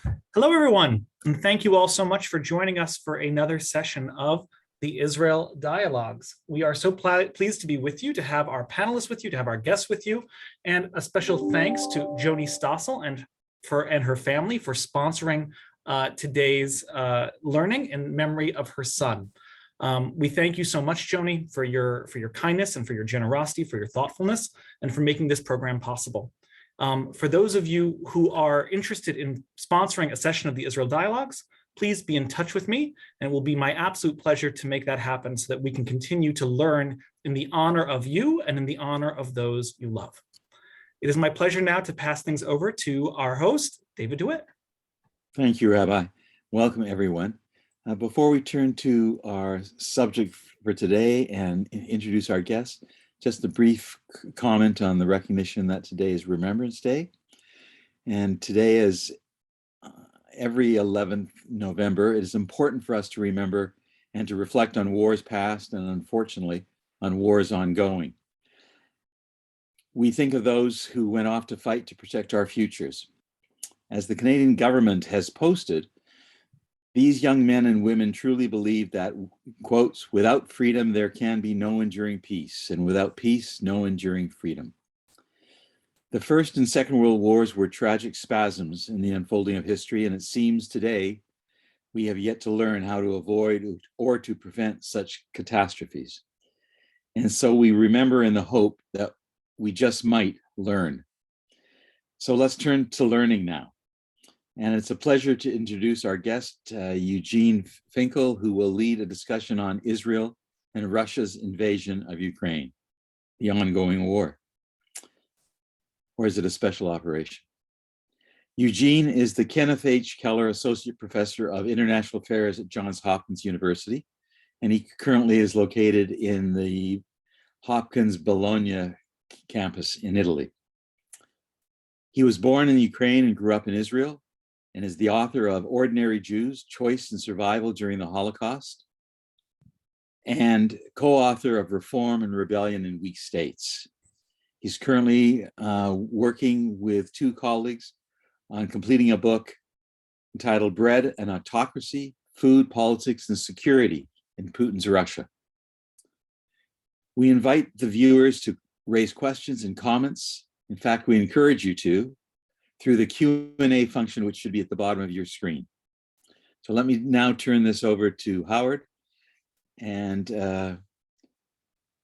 Hello, everyone, and thank you all so much for joining us for another session of the Israel Dialogues. We are so pleased to be with you, to have our panelists with you, to have our guests with you, and a special thanks to Joni Stossel and her family for sponsoring today's learning in memory of her son. We thank you so much, Joni, for your kindness and for your generosity, for your thoughtfulness, and for making this program possible. For those of you who are interested in sponsoring a session of the Israel Dialogues, please be in touch with me, and it will be my absolute pleasure to make that happen so that we can continue to learn in the honor of you and in the honor of those you love. It is my pleasure now to pass things over to our host, David DeWitt. Thank you, Rabbi. Welcome, everyone. Before we turn to our subject for today and introduce our guests, just a brief comment on the recognition that today is Remembrance Day. And today is every 11th November. It is important for us to remember and to reflect on wars past and, unfortunately, on wars ongoing. We think of those who went off to fight to protect our futures. As the Canadian government has posted, these young men and women truly believe that, quotes, without freedom, there can be no enduring peace, and without peace, no enduring freedom. The First and Second World Wars were tragic spasms in the unfolding of history, and it seems today we have yet to learn how to avoid or to prevent such catastrophes. And so we remember in the hope that we just might learn. So let's turn to learning now. And it's a pleasure to introduce our guest, Eugene Finkel, who will lead a discussion on Israel and Russia's invasion of Ukraine, the ongoing war. Or is it a special operation? Eugene is the Kenneth H. Keller Associate Professor of International Affairs at Johns Hopkins University, and he currently is located in the Hopkins Bologna campus in Italy. He was born in Ukraine and grew up in Israel, and is the author of Ordinary Jews, Choice and Survival During the Holocaust, and co-author of Reform and Rebellion in Weak States. He's currently working with two colleagues on completing a book entitled Bread and Autocracy, Food, Politics, and Security in Putin's Russia. We invite the viewers to raise questions and comments. In fact, we encourage you to, through the Q&A function, which should be at the bottom of your screen. So let me now turn this over to Howard and to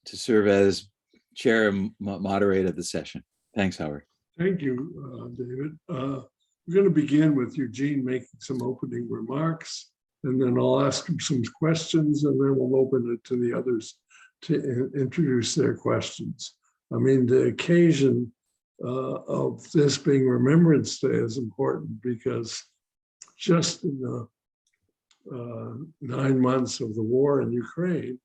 serve as chair and moderator of the session. Thanks, Howard. Thank you, David. We're going to begin with Eugene making some opening remarks, and then I'll ask him some questions, and then we'll open it to the others to introduce their questions. I mean, the occasion of this being Remembrance Day is important because just in the 9 months of the war in Ukraine,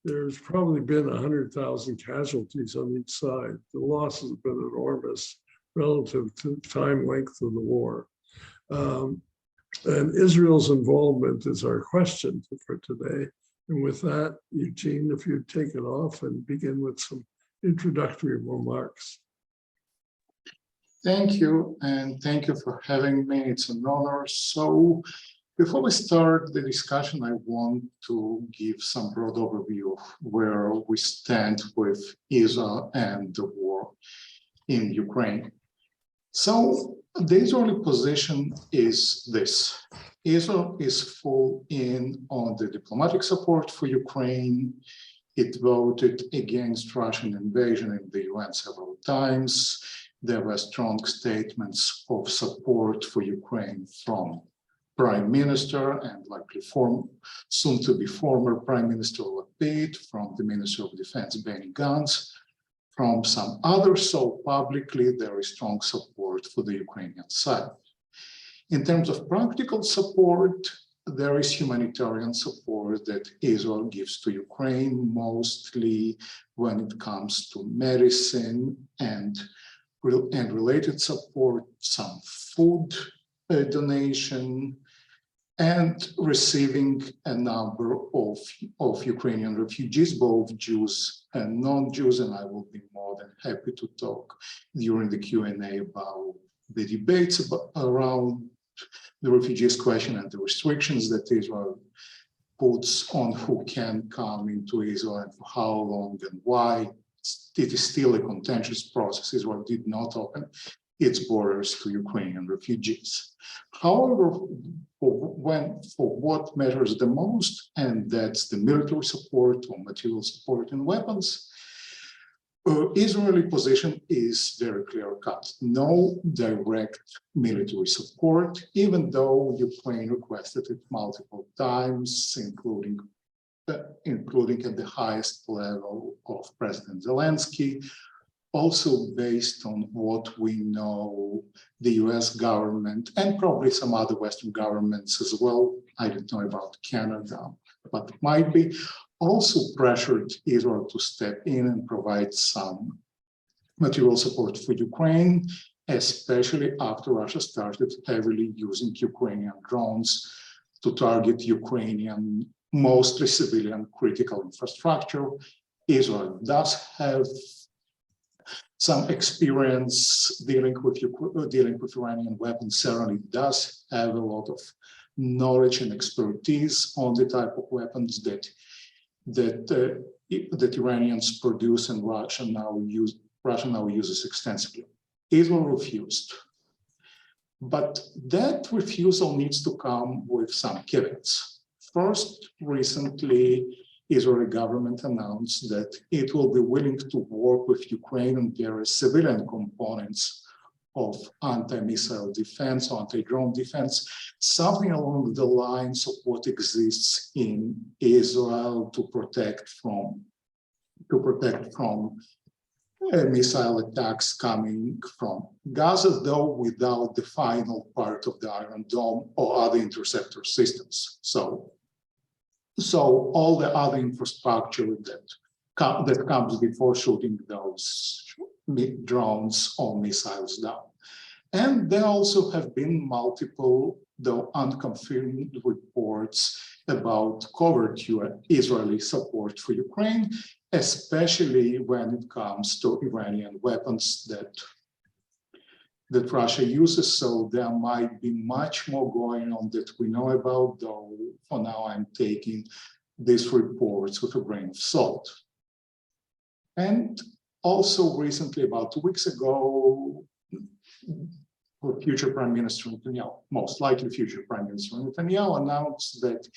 there's probably been 100,000 casualties on each side. The losses have been enormous relative to the time length of the war. And Israel's involvement is our question for today. And with that, Eugene, if you'd take it off and begin with some introductory remarks. Thank you, and thank you for having me. It's an honor. So before we start the discussion, I want to give some broad overview of where we stand with Israel and the war in Ukraine. So the Israeli position is this. Israel is full in on the diplomatic support for Ukraine. It voted against Russian invasion in the UN several times. There were strong statements of support for Ukraine from Prime Minister and likely soon to be former Prime Minister Lapid, from the Minister of Defense Benny Gantz, from some others. So publicly there is strong support for the Ukrainian side. In terms of practical support, there is humanitarian support that Israel gives to Ukraine, mostly when it comes to medicine and related support, some food donation, and receiving a number of Ukrainian refugees, both Jews and non-Jews, and I will be more than happy to talk during the Q&A about the debates around the refugees question and the restrictions that Israel puts on who can come into Israel and for how long and why. It is still a contentious process. Israel did not open its borders to Ukrainian refugees. However, for what matters the most, and that's the military support or material support and weapons, Israeli position is very clear-cut. No direct military support, even though Ukraine requested it multiple times, including at the highest level of President Zelensky. Also based on what we know, the US government and probably some other Western governments as well, I don't know about Canada, but it might be, also pressured Israel to step in and provide some material support for Ukraine, especially after Russia started heavily using Ukrainian drones to target Ukrainian, mostly civilian critical infrastructure. Israel does have some experience dealing with Iranian weapons, certainly does have a lot of knowledge and expertise on the type of weapons that Iranians produce and Russia now uses extensively. Israel refused. But that refusal needs to come with some caveats. First, recently, Israeli government announced that it will be willing to work with Ukraine on various civilian components of anti-missile defense, anti-drone defense, something along the lines of what exists in Israel to protect from missile attacks coming from Gaza, though without the final part of the Iron Dome or other interceptor systems. So all the other infrastructure that comes before shooting those drones or missiles down. And there also have been multiple, though unconfirmed, reports about covert Israeli support for Ukraine, especially when it comes to Iranian weapons that Russia uses. So there might be much more going on that we know about, though for now I'm taking these reports with a grain of salt. And also recently, about 2 weeks ago, future Prime Minister Netanyahu, most likely future Prime Minister Netanyahu, announced that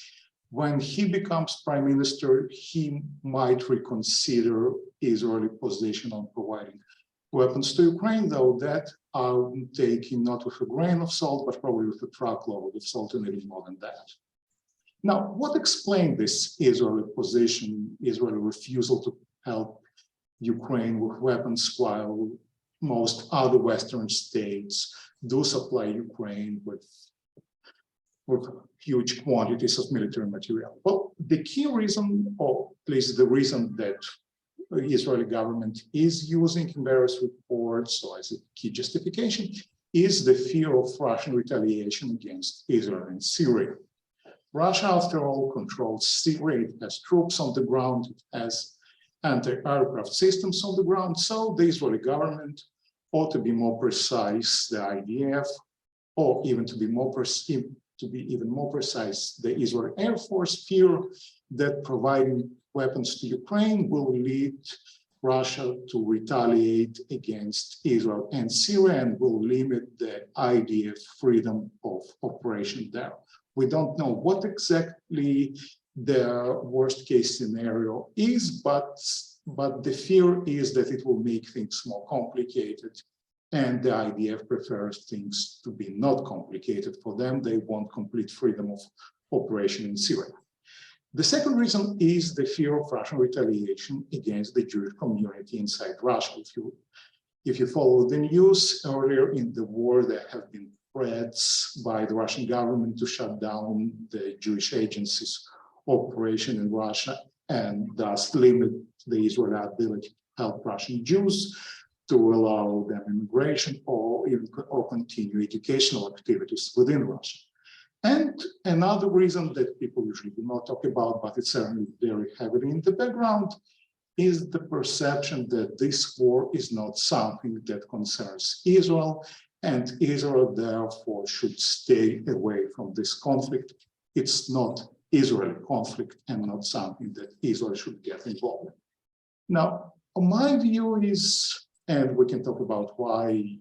when he becomes Prime Minister, he might reconsider Israeli position on providing weapons to Ukraine, though that I'm taking not with a grain of salt, but probably with a truckload of salt and even more than that. Now, what explained this Israeli position, Israeli refusal to help Ukraine with weapons while most other Western states do supply Ukraine with huge quantities of military material? Well, the key reason, or at least the reason that the Israeli government is using in various reports, so as a key justification, is the fear of Russian retaliation against Israel and Syria. Russia, after all, controls Syria. It has troops on the ground, it has anti-aircraft systems on the ground, so the Israeli government, or to be more precise, the IDF, or even to be even more precise, the Israeli Air Force fear that providing weapons to Ukraine will lead Russia to retaliate against Israel and Syria and will limit the IDF freedom of operation there. We don't know what exactly the worst case scenario is, but the fear is that it will make things more complicated, and the IDF prefers things to be not complicated for them. They want complete freedom of operation in Syria. The second reason is the fear of Russian retaliation against the Jewish community inside Russia. If you follow the news, earlier in the war, there have been threats by the Russian government to shut down the Jewish agency's operation in Russia and thus limit the Israeli ability to help Russian Jews, to allow them immigration or continue educational activities within Russia. And another reason that people usually do not talk about, but it's certainly very heavily in the background, is the perception that this war is not something that concerns Israel and Israel therefore should stay away from this conflict. It's not Israeli conflict and not something that Israel should get involved in. Now, my view is, and we can talk about why,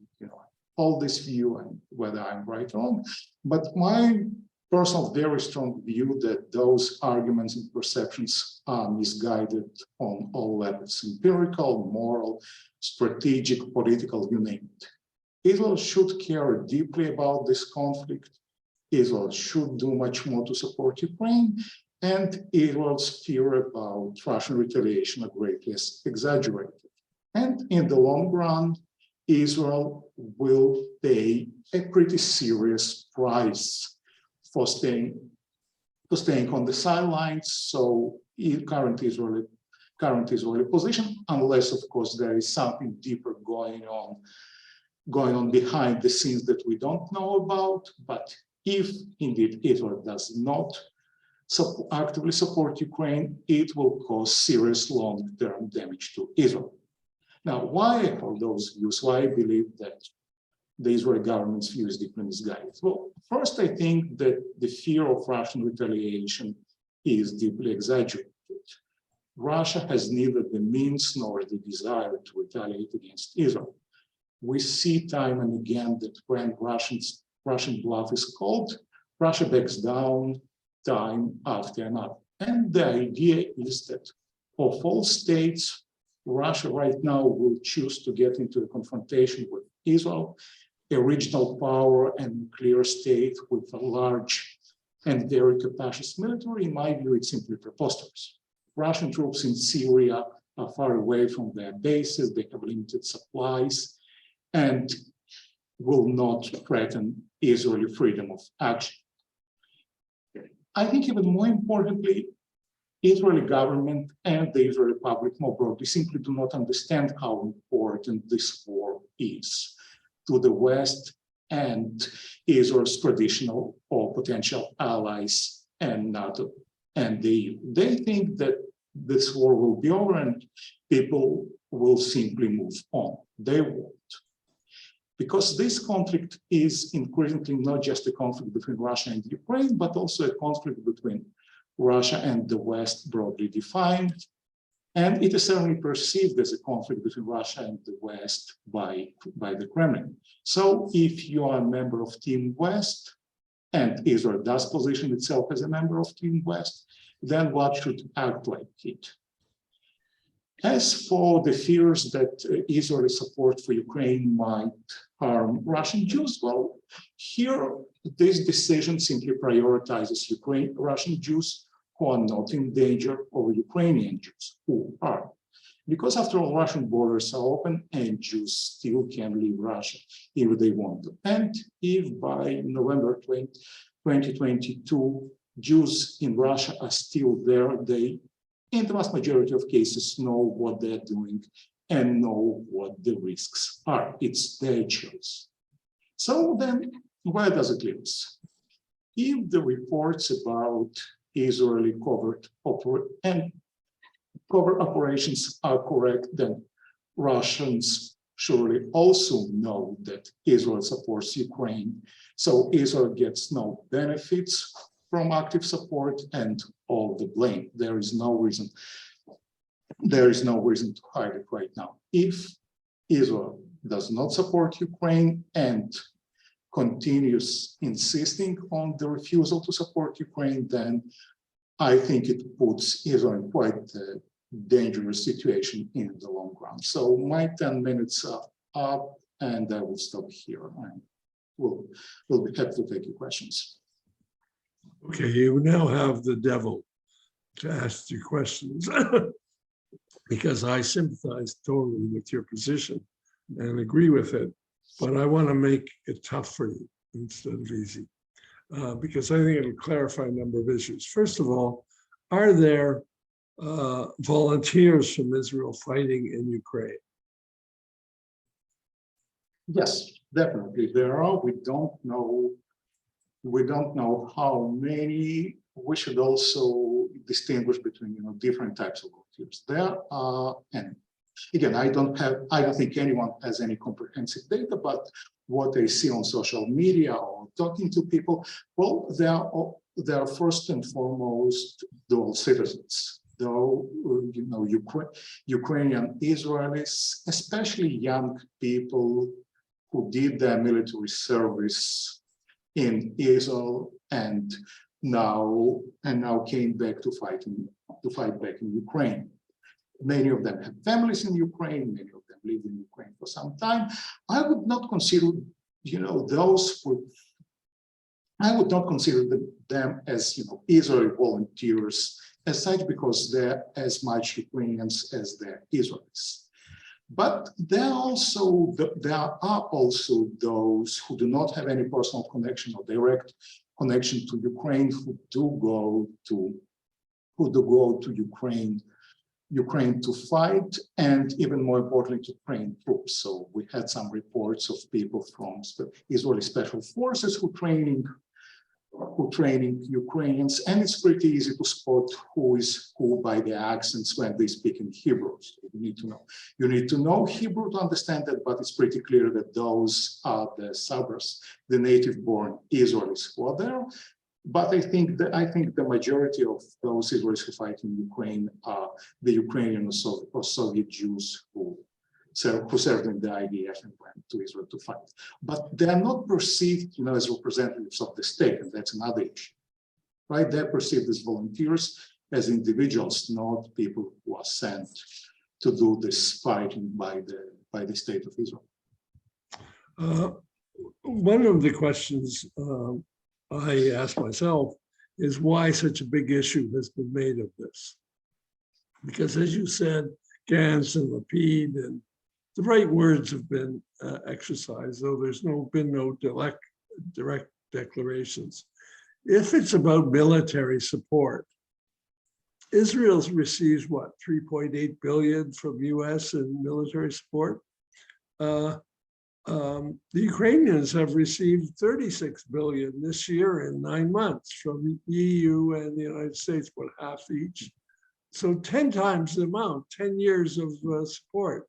all this view and whether I'm right or wrong, but my personal, very strong view that those arguments and perceptions are misguided on all levels: empirical, moral, strategic, political, you name it. Israel should care deeply about this conflict. Israel should do much more to support Ukraine, and Israel's fear about Russian retaliation are greatly exaggerated. And in the long run, Israel will pay a pretty serious price for staying on the sidelines. So current Israeli position, unless of course there is something deeper going on behind the scenes that we don't know about. But if indeed Israel does not actively support Ukraine, it will cause serious long-term damage to Israel. Now, why I hold those views? Why I believe that the Israeli government's view is deeply misguided? Well, first, I think that the fear of Russian retaliation is deeply exaggerated. Russia has neither the means nor the desire to retaliate against Israel. We see time and again that when Russian bluff is called, Russia backs down time after another. And the idea is that of all states, Russia right now will choose to get into a confrontation with Israel, a regional power and clear state with a large and very capacious military. In my view, it's simply preposterous. Russian troops in Syria are far away from their bases, they have limited supplies, and will not threaten Israeli freedom of action. I think even more importantly, Israeli government and the Israeli public more broadly simply do not understand how important this war is to the West and Israel's traditional or potential allies and NATO and the EU. They think that this war will be over and people will simply move on. They won't. Because this conflict is increasingly not just a conflict between Russia and Ukraine, but also a conflict between Russia and the West broadly defined. And it is certainly perceived as a conflict between Russia and the West by the Kremlin. So if you are a member of Team West, and Israel does position itself as a member of Team West, then what should act like it? As for the fears that Israeli support for Ukraine might harm Russian Jews, well, here this decision simply prioritizes Russian Jews who are not in danger over Ukrainian Jews who are. Because after all, Russian borders are open and Jews still can leave Russia if they want to. And if by November 2022, Jews in Russia are still there, they, in the vast majority of cases, know what they're doing and know what the risks are. It's their choice. So then, where does it leave us? If the reports about Israeli covert operations are correct, then Russians surely also know that Israel supports Ukraine. So Israel gets no benefits from active support and all the blame. There is no reason to hide it right now. If Israel does not support Ukraine and continues insisting on the refusal to support Ukraine, then I think it puts Israel in quite a dangerous situation in the long run. So my 10 minutes are up, and I will stop here. And we'll be happy to take your questions. Okay, you now have the devil to ask you questions because I sympathize totally with your position and agree with it, but I want to make it tough for you instead of easy because I think it'll clarify a number of issues. First of all, are there volunteers from Israel fighting in Ukraine? Yes, definitely there are. We don't know how many. We should also distinguish between different types of volunteers. There are, and Again, I don't think anyone has any comprehensive data, but what I see on social media or talking to people, well, they are first and foremost dual citizens. Though, Ukrainian Israelis, especially young people who did their military service in Israel and now came back to fight back in Ukraine. Many of them have families in Ukraine. Many of them lived in Ukraine for some time. I would not consider, I would not consider them as, Israeli volunteers as such, because they're as much Ukrainians as they're Israelis. But there are also those who do not have any personal connection or direct connection to Ukraine who do go to Ukraine to fight, and even more importantly, to train troops. So we had some reports of people from Israeli special forces who training Ukrainians, and it's pretty easy to spot who is who by the accents when they speak in Hebrew. So you need to know Hebrew to understand that, but it's pretty clear that those are the Sabras, the native-born Israelis who are there. But I think the majority of those Israelis who fight in Ukraine are the Ukrainian or Soviet Jews who served in the IDF and went to Israel to fight. But they are not perceived, as representatives of the state, and that's another issue, right? They're perceived as volunteers, as individuals, not people who are sent to do this fighting by the state of Israel. One of the questions I ask myself is why such a big issue has been made of this? Because as you said, Gantz and Lapid and the right words have been exercised, though there's been no direct declarations. If it's about military support, Israel receives what, 3.8 billion from US in military support? The Ukrainians have received 36 billion this year in 9 months from EU and the United States, what, half each? So 10 times the amount, 10 years of support.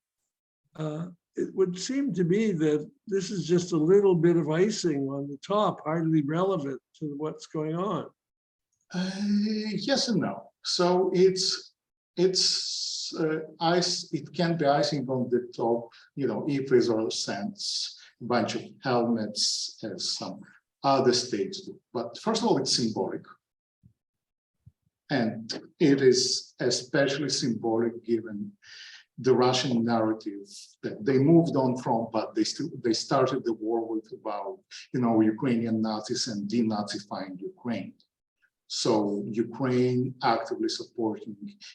It would seem to me that this is just a little bit of icing on the top, hardly relevant to what's going on. Yes and no. So it can be icing on the top, if Israel sends a bunch of helmets as some other states do. But first of all, it's symbolic. And it is especially symbolic given the Russian narrative that they moved on from, but they started the war with about, Ukrainian Nazis and denazifying Ukraine. So Ukraine actively supporting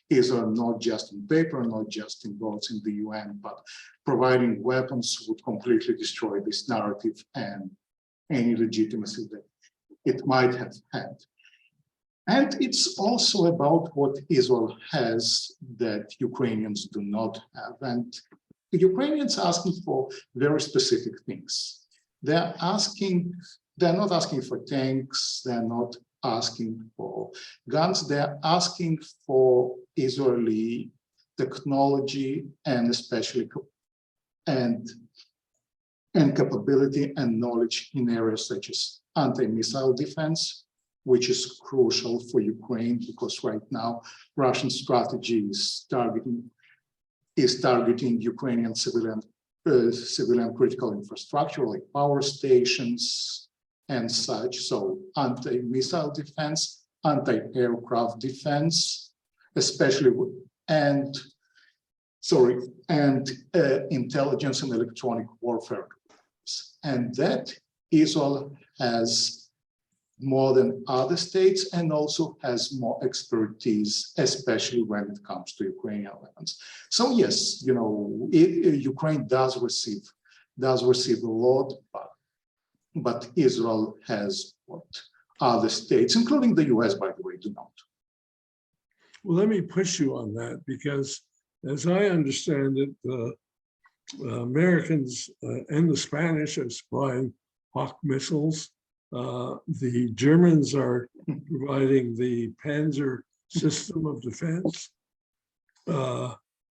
Israel, not just in paper, not just in votes in the UN, but providing weapons would completely destroy this narrative and any legitimacy that it might have had. And it's also about what Israel has that Ukrainians do not have. And the Ukrainians are asking for very specific things. They're not asking for tanks, they're not asking for guns, they're asking for Israeli technology and especially and capability and knowledge in areas such as anti-missile defense, which is crucial for Ukraine because right now Russian strategy is targeting Ukrainian civilian critical infrastructure like power stations and such. So anti-missile defense, anti-aircraft defense, especially intelligence and electronic warfare. And that Israel has more than other states and also has more expertise, especially when it comes to Ukrainian weapons. So yes, Ukraine does receive a lot, but Israel has what other states, including the US, by the way, do not. Well, let me push you on that because as I understand it, the Americans and the Spanish are supplying Hawk missiles. The Germans are providing the Panzer system of defense.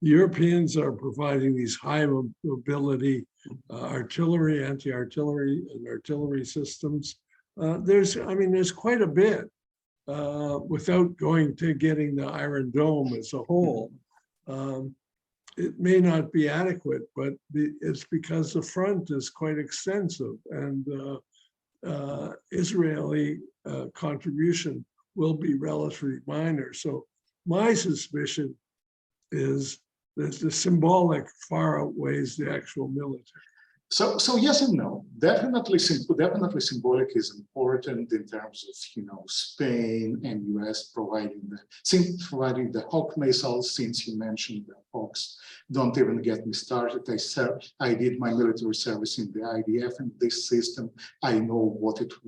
the Europeans are providing these high mobility artillery, anti-artillery and artillery systems. There's quite a bit without going to getting the Iron Dome as a whole. It may not be adequate, but it's because the front is quite extensive, and Israeli contribution will be relatively minor. So my suspicion is that the symbolic far outweighs the actual military. So yes and no. Definitely symbolic is important in terms of Spain and US providing the Hawk missiles. Since you mentioned the Hawks, don't even get me started. I did my military service in the IDF, and this system, I know what it's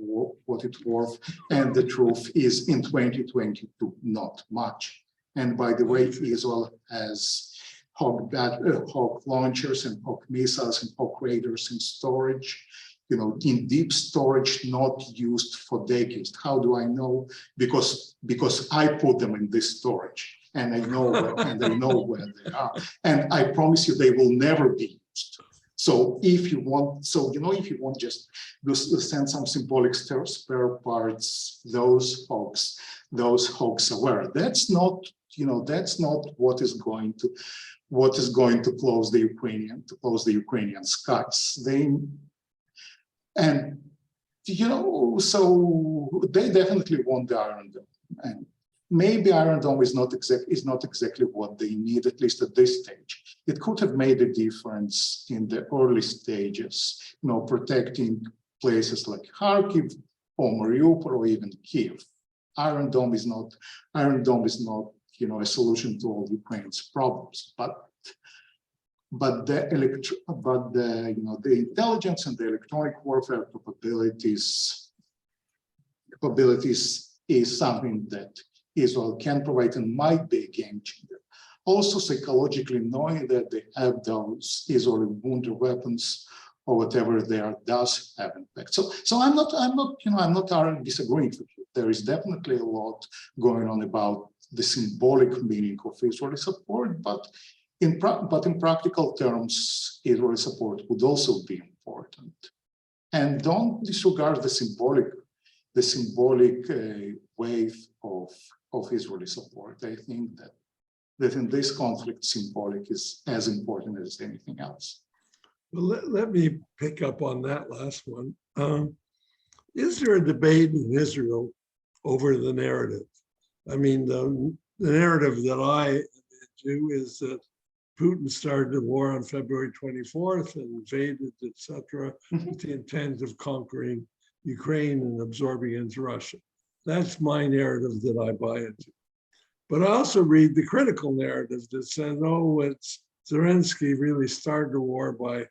worth. And the truth is, in 2022, not much. And by the way, Israel has Hawk launchers and Hawk missiles and Hawk raiders in storage, in deep storage, not used for decades. How do I know? Because I put them in this storage, and I know where they are. And I promise you, they will never be used. So if you want, just send some symbolic spare parts, those Hawks are where. That's not what is going to close the Ukrainian skies. So they definitely want the Iron Dome, and maybe Iron Dome is not exactly what they need, at least at this stage. It could have made a difference in the early stages, protecting places like Kharkiv or Mariupol or even Kiev. Iron Dome is not a solution to all Ukraine's problems, but the intelligence and the electronic warfare capabilities is something that Israel can provide and might be a game changer. Also, psychologically, knowing that they have those Israeli wonder weapons or whatever they are does have impact. So I'm not disagreeing with you. There is definitely a lot going on about the symbolic meaning of Israeli support, but in practical terms, Israeli support would also be important. And don't disregard the symbolic wave of Israeli support. I think that in this conflict, symbolic is as important as anything else. Well, let me pick up on that last one. Is there a debate in Israel over the narrative? I mean, the narrative that I do is that Putin started the war on February 24th and invaded, etc., with the intent of conquering Ukraine and absorbing into Russia. That's my narrative that I buy into. But I also read the critical narrative that says, Zelensky really started the war by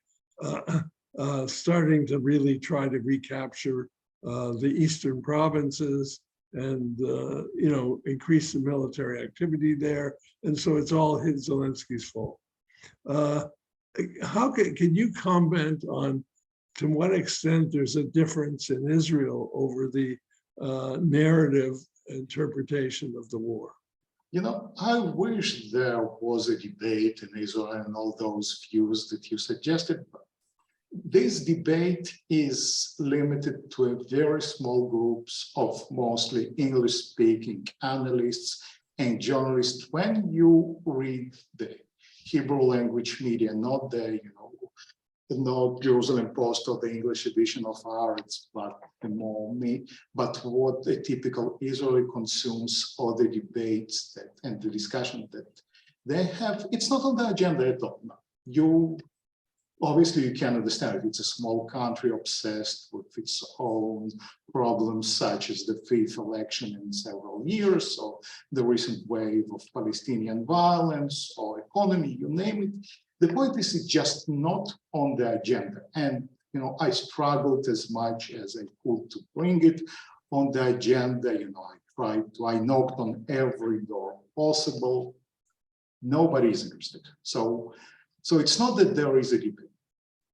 starting to really try to recapture the eastern provinces and increase the military activity there, and so it's all Zelensky's fault. How can you comment on to what extent there's a difference in Israel over the narrative interpretation of the war? I wish there was a debate in Israel and all those views that you suggested, but this debate is limited to a very small groups of mostly English-speaking analysts and journalists. When you read the Hebrew language media, not the not Jerusalem Post or the English edition of Haaretz, but what a typical Israeli consumes, or the debates and the discussion that they have, it's not on the agenda at all. Obviously, you can understand it. It's a small country obsessed with its own problems, such as the fifth election in several years, or the recent wave of Palestinian violence, or economy, you name it. The point is, it's just not on the agenda. And I struggled as much as I could to bring it on the agenda. I knocked on every door possible. Nobody is interested. So it's not that there is a debate.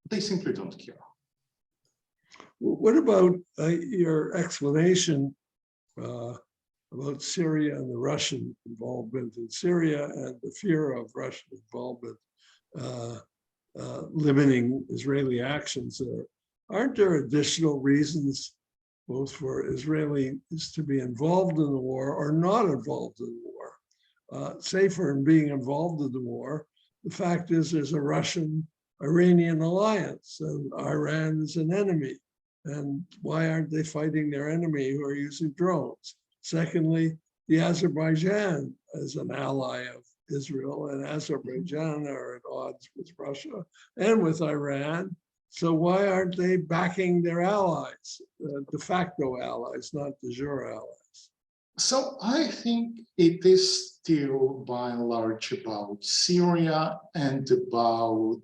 They simply don't care. What about your explanation about Syria and the Russian involvement in Syria and the fear of Russian involvement limiting Israeli actions there. Aren't there additional reasons both for Israelis to be involved in the war or not involved in the war? Say for being involved in the war, the fact is there's a Russian-Iranian alliance and Iran is an enemy. And why aren't they fighting their enemy who are using drones? Secondly, the Azerbaijan as an ally of Israel, and Azerbaijan are at odds with Russia and with Iran. So why aren't they backing their allies, de facto allies, not de jure allies? So I think it is still by and large about Syria and about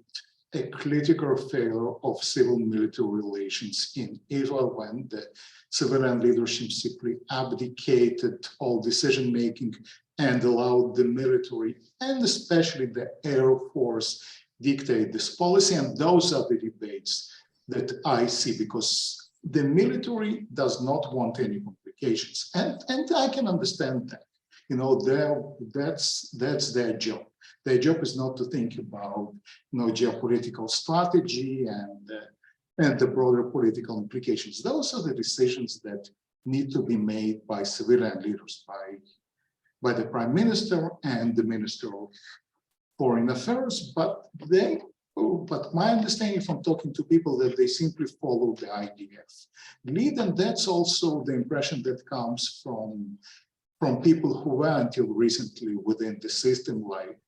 a critical failure of civil-military relations in Israel when the civilian leadership simply abdicated all decision-making and allowed the military and especially the Air Force dictate this policy. And those are the debates that I see, because the military does not want any complications. And I can understand that. You know, that's their job. Their job is not to think about, you know, geopolitical strategy and the broader political implications. Those are the decisions that need to be made by civilian leaders, by the Prime Minister and the Minister of Foreign Affairs. But my understanding from talking to people that they simply follow the IDF lead, and that's also the impression that comes from people who were until recently within the system, like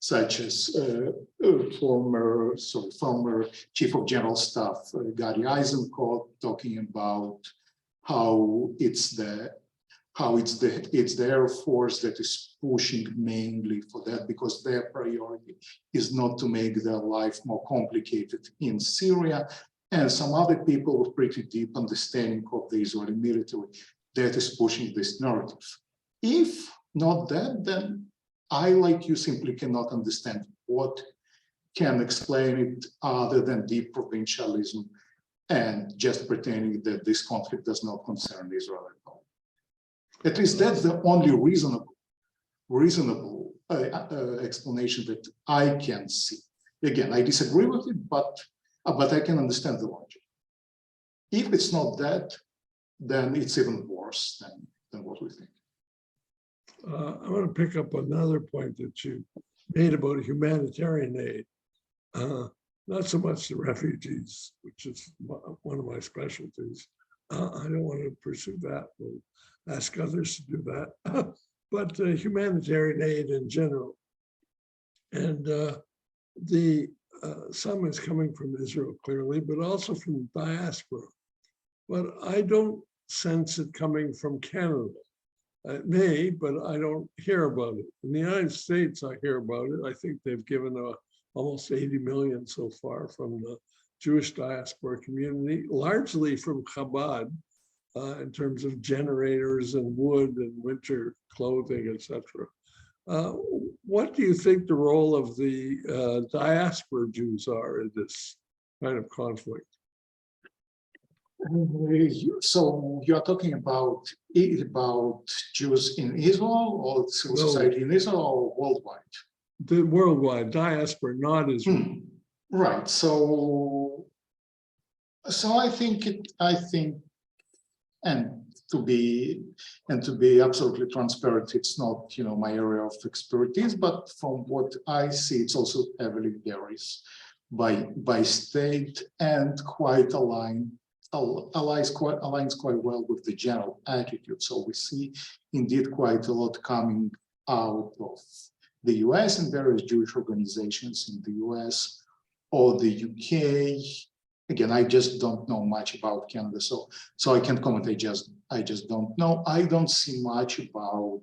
such as former Chief of General Staff Gary Eisenkot, talking about how it's the Air Force that is pushing mainly for that, because their priority is not to make their life more complicated in Syria, and some other people with pretty deep understanding of the Israeli military that is pushing this narrative. If not that, then I, like you, simply cannot understand what can explain it other than deep provincialism and just pretending that this conflict does not concern Israel at all. At least that's the only reasonable explanation that I can see. Again, I disagree with it, but I can understand the logic. If it's not that, then it's even worse than what we think. I want to pick up another point that you made about humanitarian aid. Not so much the refugees, which is one of my specialties. I don't want to pursue that. We'll ask others to do that. But humanitarian aid in general. And some is coming from Israel, clearly, but also from diaspora. But I don't sense it coming from Canada. It may, but I don't hear about it. In the United States, I hear about it. I think they've given almost 80 million so far from the Jewish diaspora community, largely from Chabad, in terms of generators and wood and winter clothing, etc. What do you think the role of the diaspora Jews are in this kind of conflict? So you're talking about Jews in Israel or civil society in Israel or worldwide? The worldwide diaspora, not Israel. Right. So I think and to be absolutely transparent, it's not, you know, my area of expertise, but from what I see, it's also heavily varies by state and quite aligns quite well with the general attitude. So we see indeed quite a lot coming out of the US and various Jewish organizations in the US or the UK. Again, I just don't know much about Canada, so I can't comment. I just don't know. I don't see much about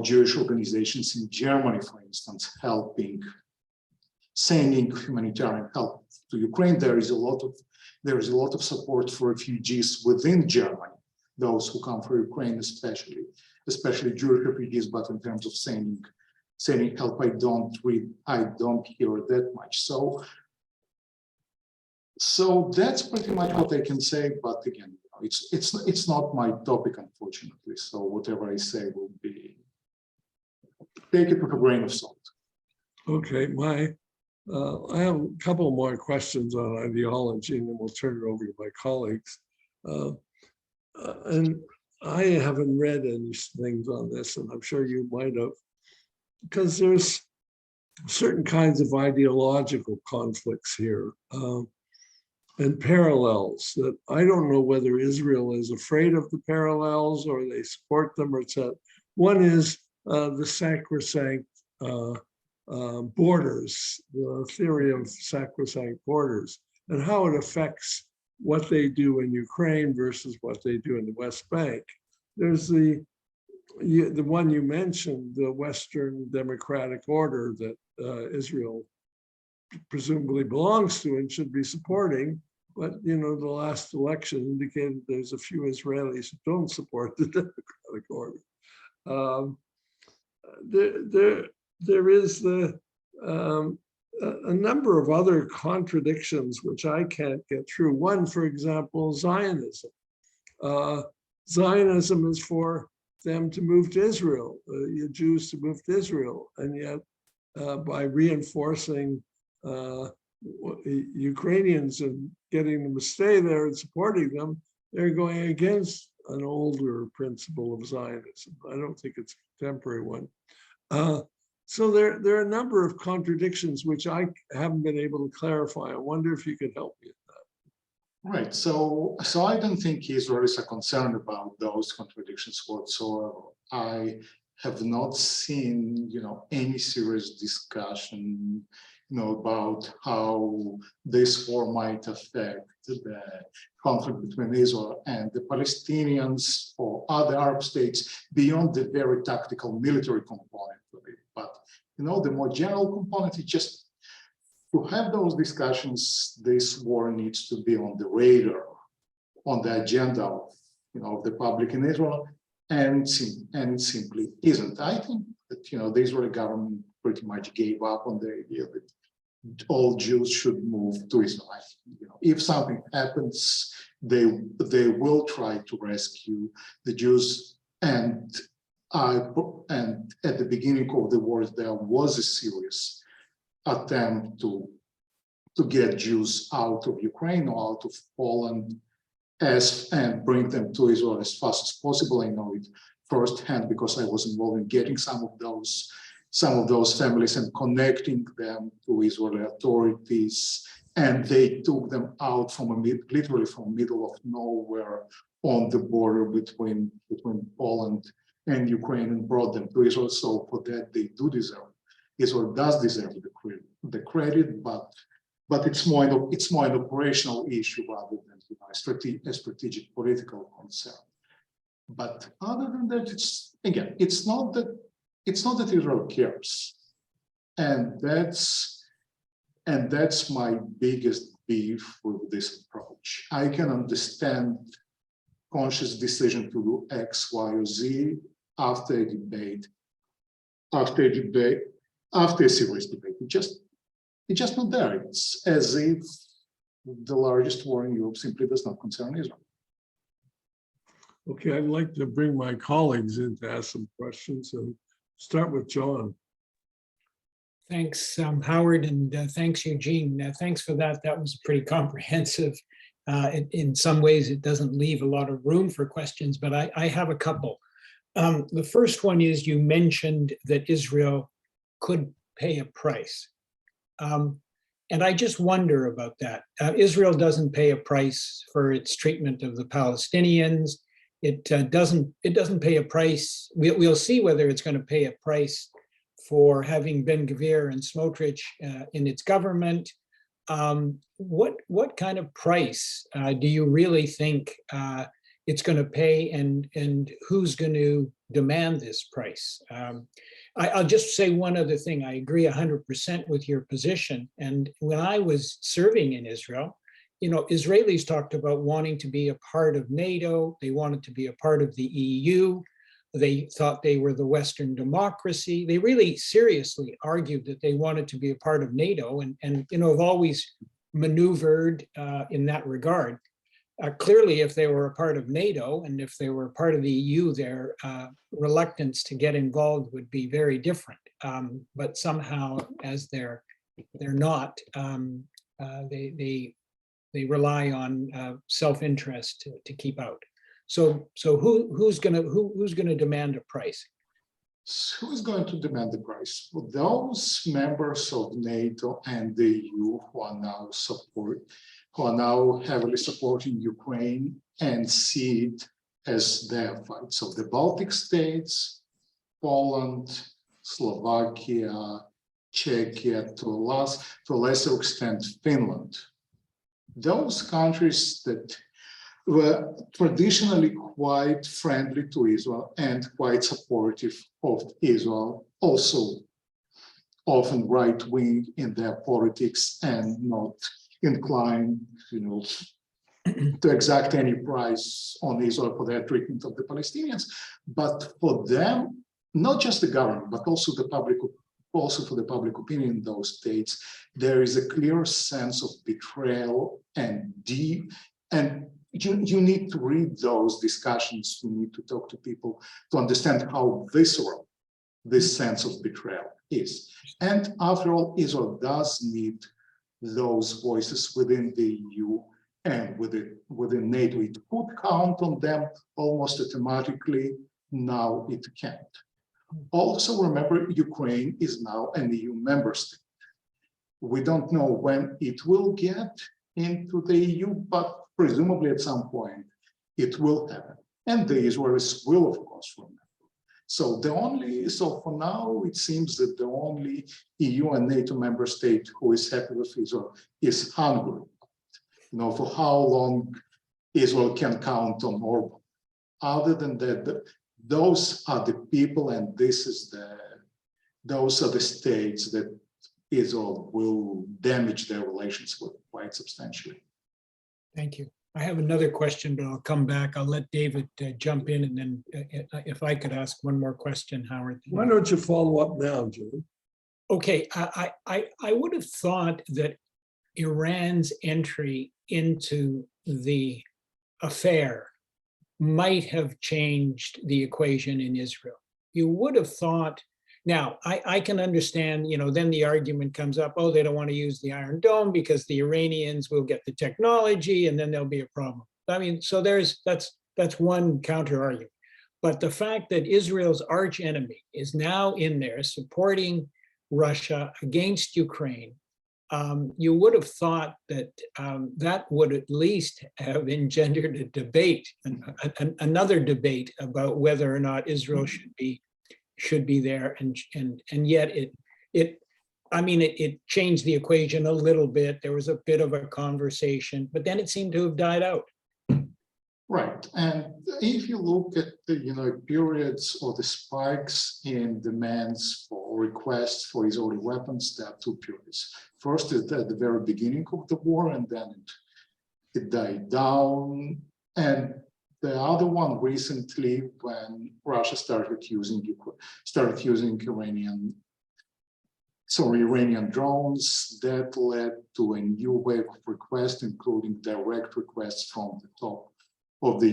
Jewish organizations in Germany, for instance, sending humanitarian help to Ukraine. There is a lot of support for refugees within Germany, those who come from Ukraine, especially Jewish refugees. But in terms of sending help, I don't hear that much. So that's pretty much what I can say. But again, it's not my topic, unfortunately. immediately. So whatever I say will be, take it with a grain of salt. Okay, I have a couple more questions on ideology, and then we'll turn it over to my colleagues. And I haven't read any things on this, and I'm sure you might have, because there's certain kinds of ideological conflicts here and parallels that I don't know whether Israel is afraid of the parallels or they support them or etc. One is the sacrosanct borders, the theory of sacrosanct borders, and how it affects what they do in Ukraine versus what they do in the West Bank. There's the one you mentioned, the Western democratic order that Israel presumably belongs to and should be supporting. But the last election indicated there's a few Israelis who don't support the democratic order. There is a number of other contradictions which I can't get through. One, for example, Zionism. Zionism is for them to move to Israel, Jews to move to Israel, and yet by reinforcing Ukrainians and getting them to stay there and supporting them, they're going against an older principle of Zionism. I don't think it's a contemporary one. So there are a number of contradictions which I haven't been able to clarify. I wonder if you could help me with that. Right. So I don't think Israelis are concerned about those contradictions whatsoever. I have not seen, any serious discussion, about how this war might affect the conflict between Israel and the Palestinians or other Arab states beyond the very tactical military component of it. But, the more general component is just to have those discussions. This war needs to be on the radar, on the agenda of the public in Israel, and it simply isn't. I think that, the Israeli government pretty much gave up on the idea that all Jews should move to Israel. If something happens, they will try to rescue the Jews. And at the beginning of the war, there was a serious attempt to get Jews out of Ukraine or out of Poland and bring them to Israel as fast as possible. I know it firsthand because I was involved in getting some of those families and connecting them to Israeli authorities, and they took them out from literally from middle of nowhere on the border between Poland and Ukraine and brought them to Israel. So for that they do deserve. Israel does deserve the credit, but it's more an operational issue rather than a strategic political concern. But other than that, it's not that Israel cares, and that's my biggest beef with this approach. I can understand conscious decision to do X, Y, or Z after a debate, after a serious debate. It's just not there. It's as if the largest war in Europe simply does not concern Israel. Okay, I'd like to bring my colleagues in to ask some questions, and start with John. Thanks, Howard, and thanks, Eugene. Thanks for that. That was pretty comprehensive. In some ways, it doesn't leave a lot of room for questions, but I have a couple. The first one is, you mentioned that Israel could pay a price. And I just wonder about that. Israel doesn't pay a price for its treatment of the Palestinians. It doesn't pay a price. We'll see whether it's going to pay a price for having Ben Gvir and Smotrich in its government. What kind of price do you really think it's going to pay, and who's going to demand this price? I'll just say one other thing. I agree 100% with your position. And when I was serving in Israel, Israelis talked about wanting to be a part of NATO. They wanted to be a part of the EU. They thought they were the Western democracy. They really seriously argued that they wanted to be a part of NATO, and have always maneuvered in that regard. Clearly, if they were a part of NATO and if they were part of the EU, their reluctance to get involved would be very different. But somehow, as they're not, they rely on self-interest to keep out. So who's gonna demand a price? So who is going to demand the price? Well, those members of NATO and the EU who are now heavily supporting Ukraine and see it as their fight. So the Baltic states, Poland, Slovakia, Czechia, to a lesser extent, Finland. Those countries that were traditionally quite friendly to Israel and quite supportive of Israel, also often right-wing in their politics and not inclined, to exact any price on Israel for their treatment of the Palestinians. But for them, not just the government, but also for the public opinion in those states, there is a clear sense of betrayal and you need to read those discussions. You need to talk to people to understand how visceral this sense of betrayal is. And after all, Israel does need those voices within the EU and within NATO. It could count on them almost automatically. Now it can't. Also, remember, Ukraine is now an EU member state. We don't know when it will get into the EU, but presumably at some point it will happen. And the Israelis will, of course, remember. So for now, it seems that the only EU and NATO member state who is happy with Israel is Hungary. For how long Israel can count on Orban. Other than that, those are the people, and those are the states that Israel will damage their relations with quite substantially. Thank you. I have another question, but I'll come back. I'll let David jump in, and then if I could ask one more question, Howard. Why don't you follow up now, Jim? Okay, I would have thought that Iran's entry into the affair might have changed the equation in Israel. You would have thought. Now, I can understand, then the argument comes up, oh, they don't want to use the Iron Dome because the Iranians will get the technology and then there'll be a problem. I mean, so that's one counter argument. But the fact that Israel's arch enemy is now in there supporting Russia against Ukraine, you would have thought that that would at least have engendered a debate, another debate about whether or not Israel should be there, and yet it changed the equation a little bit. There was a bit of a conversation, but then it seemed to have died out. Right, and if you look at the periods or the spikes in demands for requests for Israeli weapons, there are two periods. First is at the very beginning of the war, and then it died down, and the other one recently, when Russia started using Iranian drones, that led to a new wave of requests, including direct requests from the top of the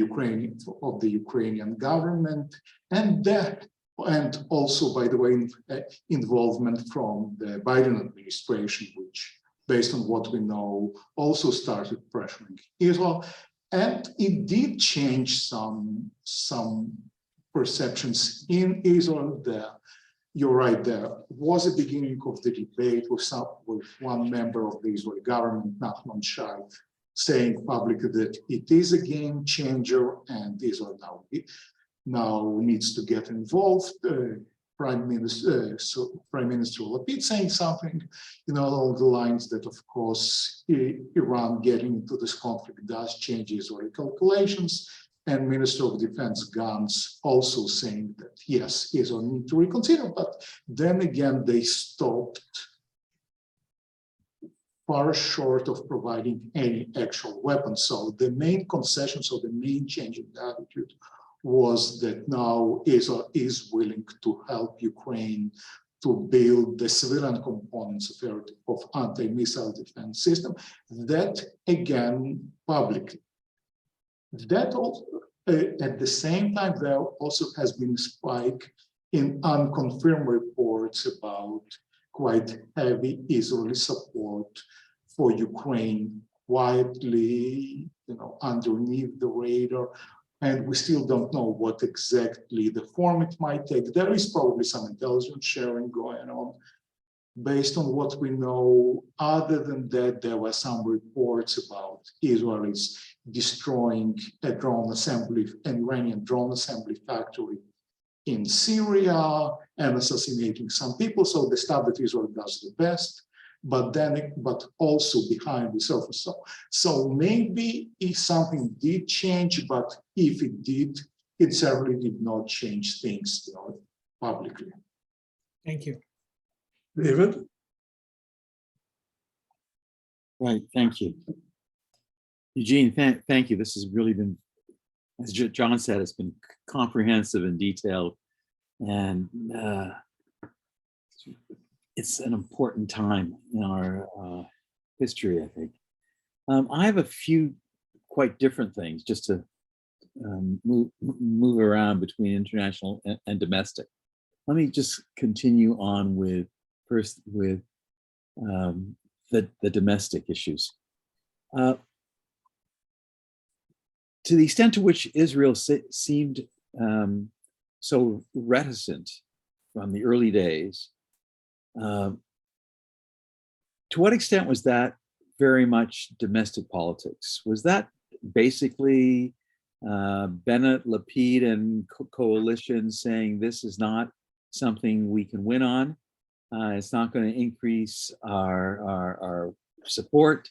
Ukrainian government, and also, by the way, involvement from the Biden administration, which, based on what we know, also started pressuring Israel. And it did change some perceptions in Israel. You're right, there was a beginning of the debate with one member of the Israeli government, Nachman Shai, saying publicly that it is a game changer and Israel now needs to get involved. Prime Minister Lapid saying something, along the lines that, of course, Iran getting into this conflict does change Israeli calculations, and Minister of Defense Gantz also saying that yes, Israel need to reconsider, but then again they stopped far short of providing any actual weapons. So the main concessions or the main change in the attitude was that now Israel is willing to help Ukraine to build the civilian components of anti-missile defense system. That, again, publicly. That also, at the same time, there also has been a spike in unconfirmed reports about quite heavy Israeli support for Ukraine, quietly, underneath the radar. And we still don't know what exactly the form it might take. There is probably some intelligence sharing going on. Based on what we know, other than that, there were some reports about Israelis destroying a drone assembly, an Iranian drone assembly factory in Syria and assassinating some people. So the stuff that Israel does the best, but also behind the surface. So maybe if something did change, but if it did, it certainly did not change things publicly. Thank you. David? Right, thank you. Eugene, thank you. This has really been, as John said, it's been comprehensive and detailed, and it's an important time in our history, I think. I have a few quite different things just to move around between international and domestic. Let me just continue on with the domestic issues. To the extent to which Israel seemed so reticent from the early days, to what extent was that very much domestic politics? Was that basically Bennett, Lapid, and coalition saying this is not something we can win on? It's not going to increase our support.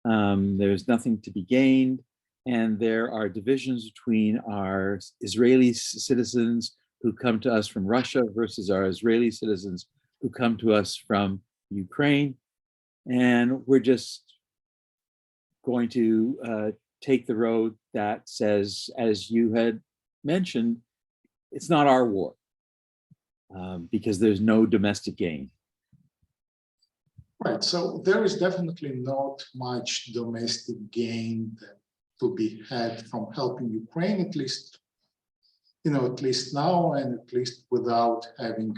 There's nothing to be gained. And there are divisions between our Israeli citizens who come to us from Russia versus our Israeli citizens who come to us from Ukraine. And we're just going to take the road that says, as you had mentioned, it's not our war because there's no domestic gain. Right, so there is definitely not much domestic gain to be had from helping Ukraine, at least now, and at least without having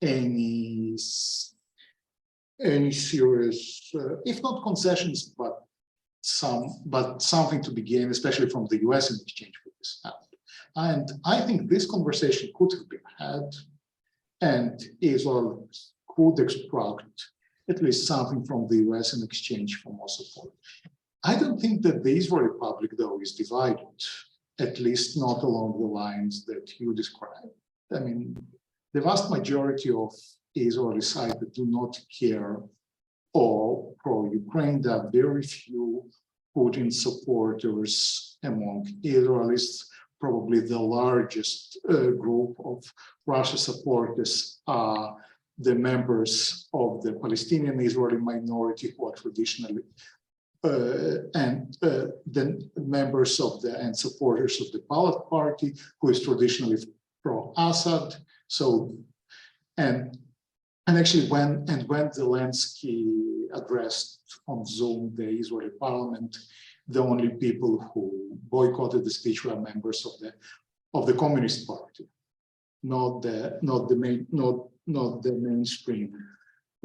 any serious, if not concessions, but something to be gained, especially from the US in exchange for this help. And I think this conversation could have been had, and Israel could extract at least something from the US in exchange for more support. I don't think that the Israeli public, though, is divided, at least not along the lines that you described. I mean, the vast majority of Israeli side that do not care or pro-Ukraine, there are very few Putin supporters among Israelis. Probably the largest group of Russia supporters are the members of the Palestinian Israeli minority who are traditionally and the members of and supporters of the Ba'ath Party, who is traditionally pro-Assad. So, and actually when Zelensky addressed on Zoom the Israeli parliament, the only people who boycotted the speech were members of the Communist Party, not the mainstream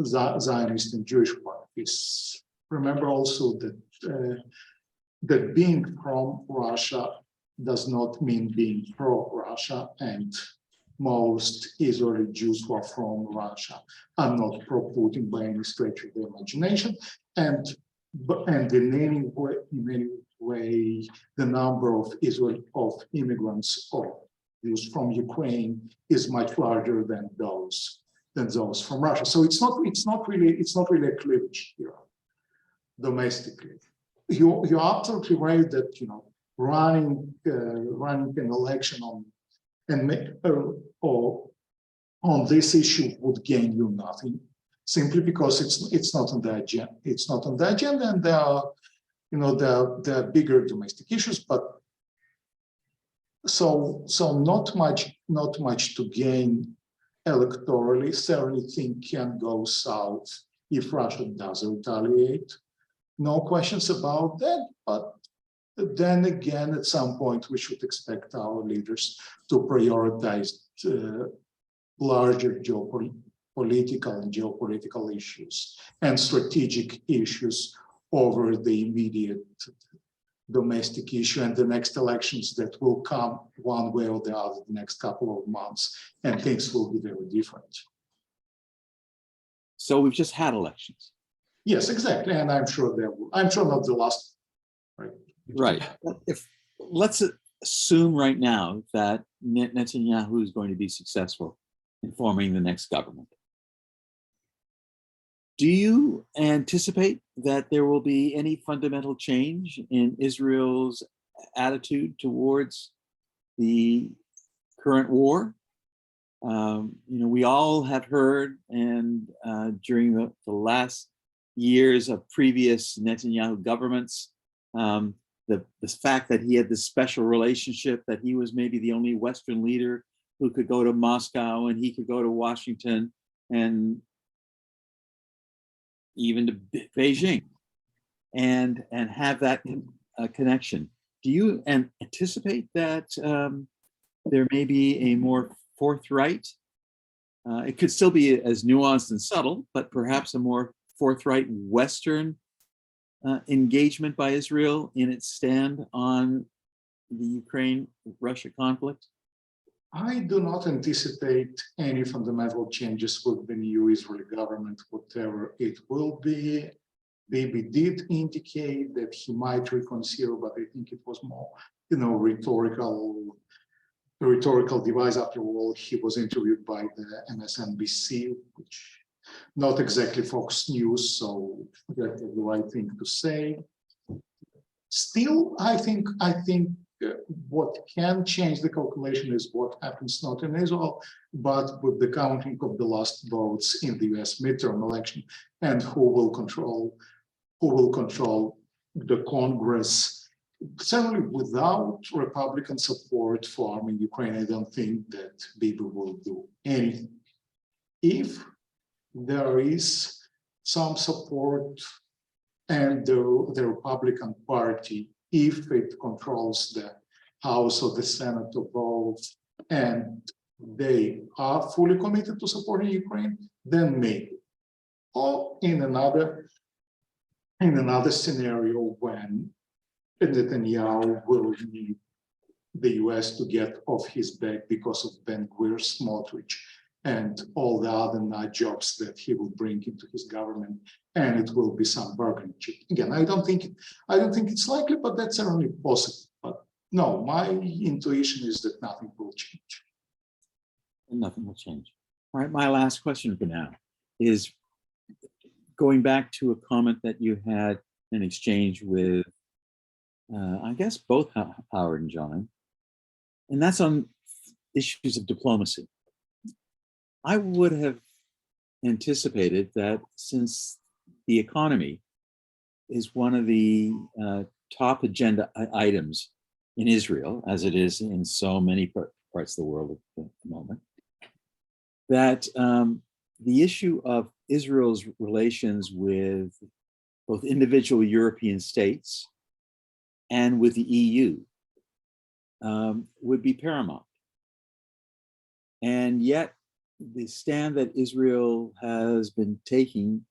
Zionist and Jewish parties. Remember also that being from Russia does not mean being pro-Russia, and most Israeli Jews who are from Russia are not pro-Putin by any stretch of the imagination. And in any way, the number of immigrants or Jews from Ukraine is much larger than those from Russia. So it's not really a cleavage here domestically. You're absolutely right that running an election on this issue would gain you nothing, simply because it's not on the agenda. It's not on the agenda, and there are bigger domestic issues. But so not much to gain electorally. Certainly, things can go south if Russia does retaliate. No questions about that, but then again, at some point, we should expect our leaders to prioritize larger political and geopolitical issues and strategic issues over the immediate domestic issue and the next elections that will come one way or the other the next couple of months, and things will be very different. So we've just had elections. Yes, exactly, and I'm sure I'm sure not the last. Right. Right. If let's assume right now that Netanyahu is going to be successful in forming the next government. Do you anticipate that there will be any fundamental change in Israel's attitude towards the current war? We all have heard, and during the last years of previous Netanyahu governments, the fact that he had this special relationship, that he was maybe the only Western leader who could go to Moscow and he could go to Washington and even to Beijing and have that connection. Do you anticipate that there may be a more forthright, it could still be as nuanced and subtle, but perhaps a more forthright Western engagement by Israel in its stand on the Ukraine-Russia conflict? I do not anticipate any fundamental changes with the new Israeli government, whatever it will be. Bibi did indicate that he might reconsider, but I think it was more, rhetorical device. After all, he was interviewed by the MSNBC, which not exactly Fox News, so that's the right thing to say. Still, I think what can change the calculation is what happens not in Israel, but with the counting of the last votes in the US midterm election, and who will control the Congress. Certainly without Republican support for arming Ukraine, I don't think that Bibi will do anything. If there is some support and the Republican Party, if it controls the House or the Senate of both, and they are fully committed to supporting Ukraine, then maybe. Or in another scenario when Netanyahu will need the US to get off his back because of Ben-Gvir, Smotrich, and all the other nut jobs that he will bring into his government, and it will be some bargaining chip. Again, I don't think it's likely, but that's certainly possible. But no, my intuition is that nothing will change. And nothing will change. All right, my last question for now is going back to a comment that you had in exchange with, I guess, both Howard and John, and that's on issues of diplomacy. I would have anticipated that since the economy is one of the top agenda items in Israel, as it is in so many parts of the world at the moment, that the issue of Israel's relations with both individual European states and with the EU would be paramount. And yet, the stand that Israel has been taking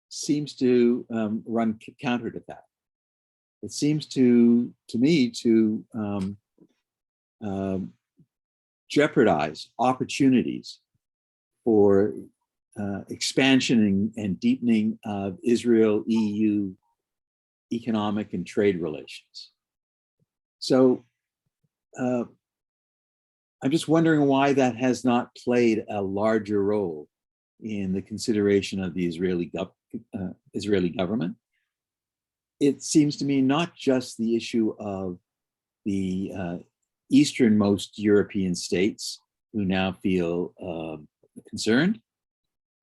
seems to run counter to that. It seems to me to jeopardize opportunities for expansion and deepening of Israel-EU economic and trade relations. So I'm just wondering why that has not played a larger role in the consideration of the Israeli government. It seems to me not just the issue of the easternmost European states who now feel concerned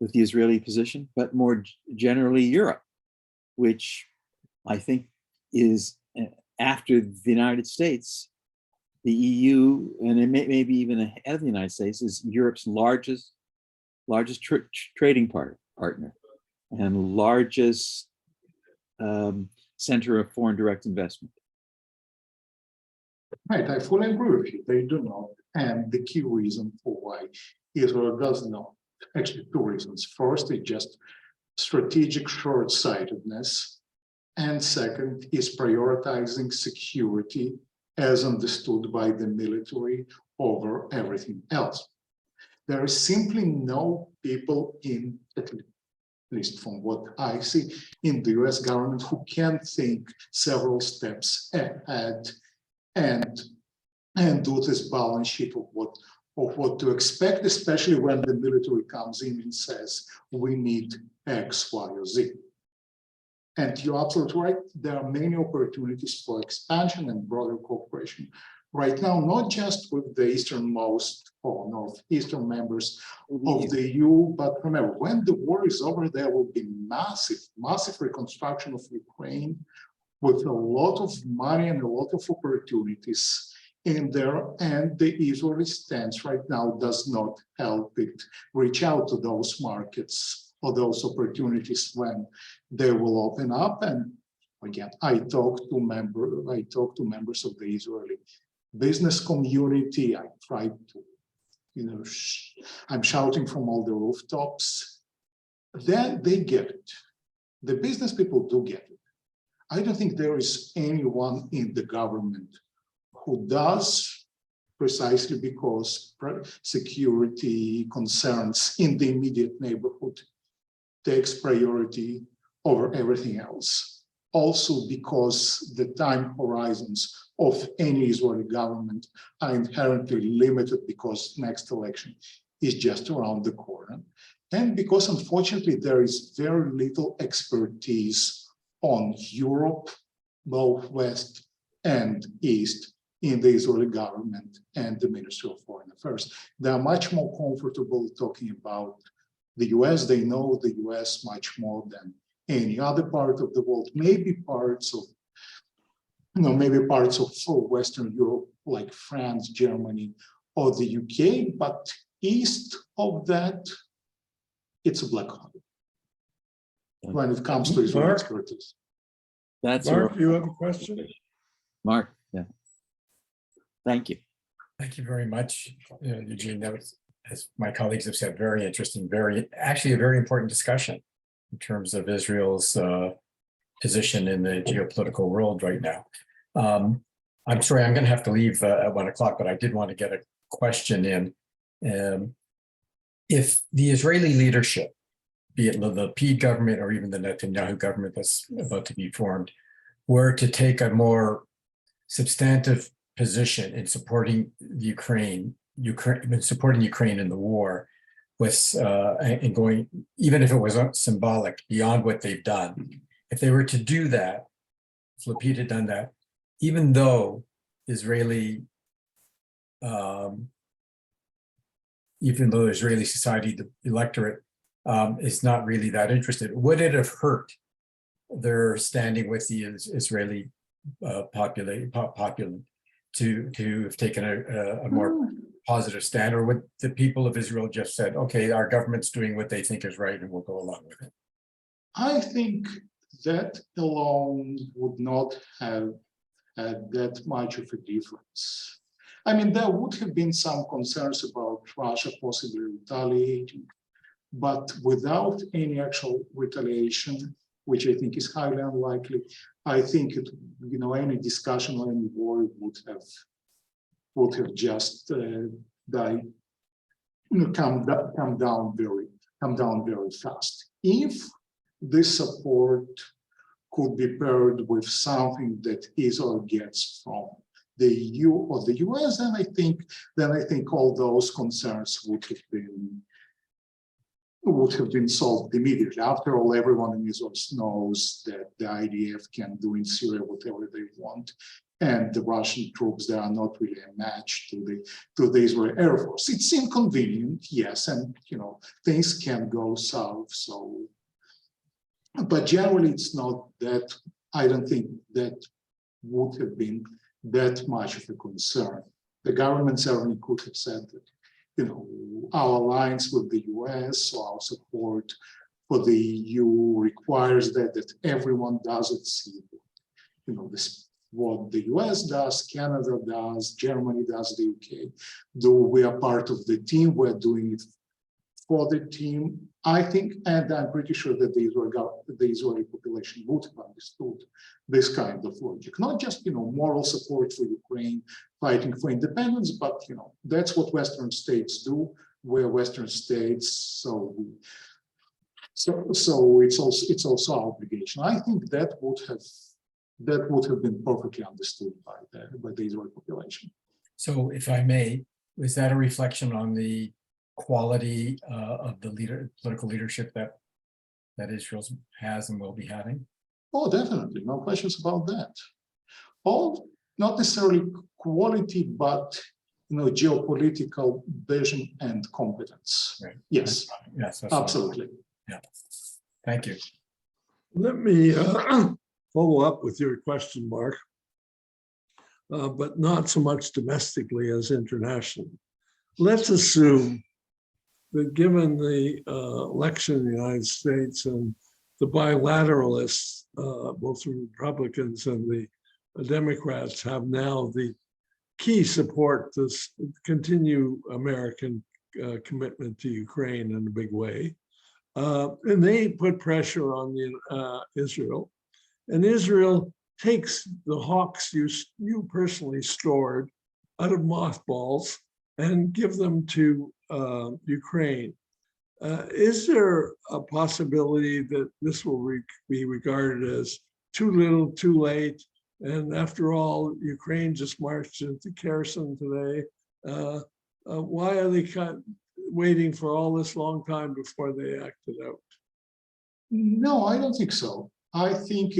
with the Israeli position, but more generally Europe, which I think is, after the United States, the EU, and it may be even ahead of the United States, is Europe's largest trading partner and largest center of foreign direct investment. Right, I fully agree with you. They do not. And the key reason for why Israel does not, actually two reasons. First, it's just strategic short-sightedness. And second is prioritizing security as understood by the military over everything else. There is simply no people in, at least from what I see, in the US government who can think several steps ahead and do this balance sheet of what to expect, especially when the military comes in and says, we need X, Y, or Z. And you're absolutely right, there are many opportunities for expansion and broader cooperation right now, not just with the easternmost or northeastern members of the EU, but remember, when the war is over, there will be massive reconstruction of Ukraine with a lot of money and a lot of opportunities in there, and the Israeli stance right now does not help it reach out to those markets or those opportunities when they will open up. And again, I talk to members of the Israeli business community. I try to, I'm shouting from all the rooftops. Then they get it. The business people do get it. I don't think there is anyone in the government who does, precisely because security concerns in the immediate neighborhood takes priority over everything else. Also because the time horizons of any Israeli government are inherently limited because next election is just around the corner. And because unfortunately there is very little expertise on Europe, both West and East, in the Israeli government and the Ministry of Foreign Affairs. They are much more comfortable talking about the US. They know the US much more than any other part of the world, maybe parts of Western Europe, like France, Germany, or the UK, but east of that, it's a black hole when it comes to Israeli expertise. That's Mark, you have a question? Mark, yeah. Thank you. Thank you very much, Eugene. That was, as my colleagues have said, very interesting, actually a very important discussion in terms of Israel's position in the geopolitical world right now. I'm sorry, I'm going to have to leave at 1 o'clock, but I did want to get a question in. If the Israeli leadership, be it the Lapid government or even the Netanyahu government that's about to be formed, were to take a more substantive position in supporting Ukraine in the war, with and going, even if it was symbolic, beyond what they've done. If they were to do that, if Lapid had done that, even though Israeli society, the electorate, is not really that interested, would it have hurt their standing with the Israeli population to have taken a more positive stand? Or would the people of Israel just said, okay, our government's doing what they think is right and we'll go along with it? I think that alone would not have had that much of a difference. I mean, there would have been some concerns about Russia possibly retaliating, but without any actual retaliation, which I think is highly unlikely, I think it, any discussion or any war would have just died, come down very fast. If this support could be paired with something that Israel gets from the EU or the US, then I think all those concerns would have been solved immediately. After all, everyone in Israel knows that the IDF can do in Syria whatever they want, and the Russian troops, they are not really a match to the Israeli Air Force. It's inconvenient, yes, and things can go south. So, but generally, it's not that. I don't think that would have been that much of a concern. The government certainly could have said that, our alliance with the US or our support for the EU requires that everyone does it. See, what the US does, Canada does, Germany does, the UK do. We are part of the team. We're doing it for the team. I think, and I'm pretty sure that the Israeli population would have understood this kind of logic. Not just, moral support for Ukraine, fighting for independence, but, that's what Western states do. We're Western states, so it's also our obligation. I think that would have been perfectly understood by the Israeli population. So if I may, was that a reflection on the quality of the political leadership that Israel has and will be having? Oh, definitely, no questions about that. All not necessarily quality, but geopolitical vision and competence. Right. Yes, Yes, absolutely. Yeah. Thank you. Let me follow up with your question, Mark, but not so much domestically as internationally. Let's assume that given the election in the United States and the bilateralists, both the Republicans and the Democrats, have now the key support to continue American commitment to Ukraine in a big way. And they put pressure on Israel. And Israel takes the hawks you personally stored out of mothballs and give them to Ukraine. Is there a possibility that this will be regarded as too little, too late? And after all, Ukraine just marched into Kherson today. Why are they waiting for all this long time before they acted out? No, I don't think so. I think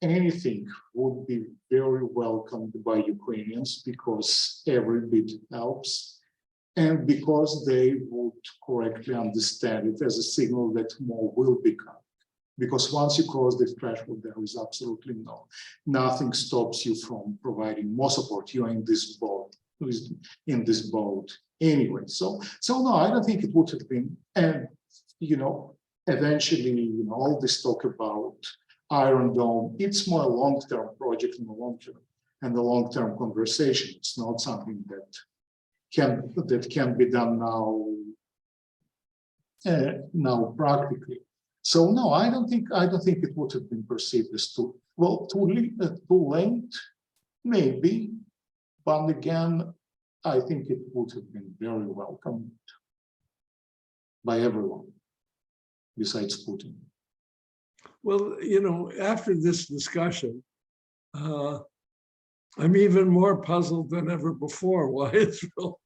anything would be very welcomed by Ukrainians because every bit helps and because they would correctly understand it as a signal that more will be coming. Because once you cross this threshold, there is absolutely nothing stops you from providing more support. You're in this boat, anyway. So no, I don't think it would have been. And eventually, all this talk about Iron Dome, it's more a long-term project in the long-term conversation. It's not something that can be done now practically. So no, I don't think it would have been perceived as too late, maybe, but again, I think it would have been very welcomed by everyone besides Putin. Well, after this discussion, I'm even more puzzled than ever before why Israel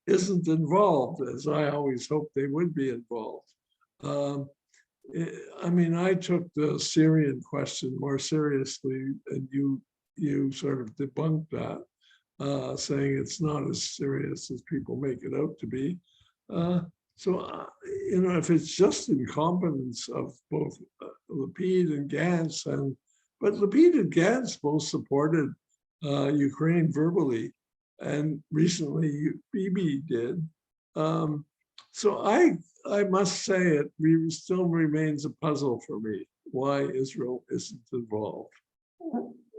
isn't involved, as I always hoped they would be involved. I took the Syrian question more seriously, and you sort of debunked that, saying it's not as serious as people make it out to be. If it's just incompetence of both Lapid and Gantz, but Lapid and Gantz both supported Ukraine verbally, and recently Bibi did. So I must say it still remains a puzzle for me why Israel isn't involved.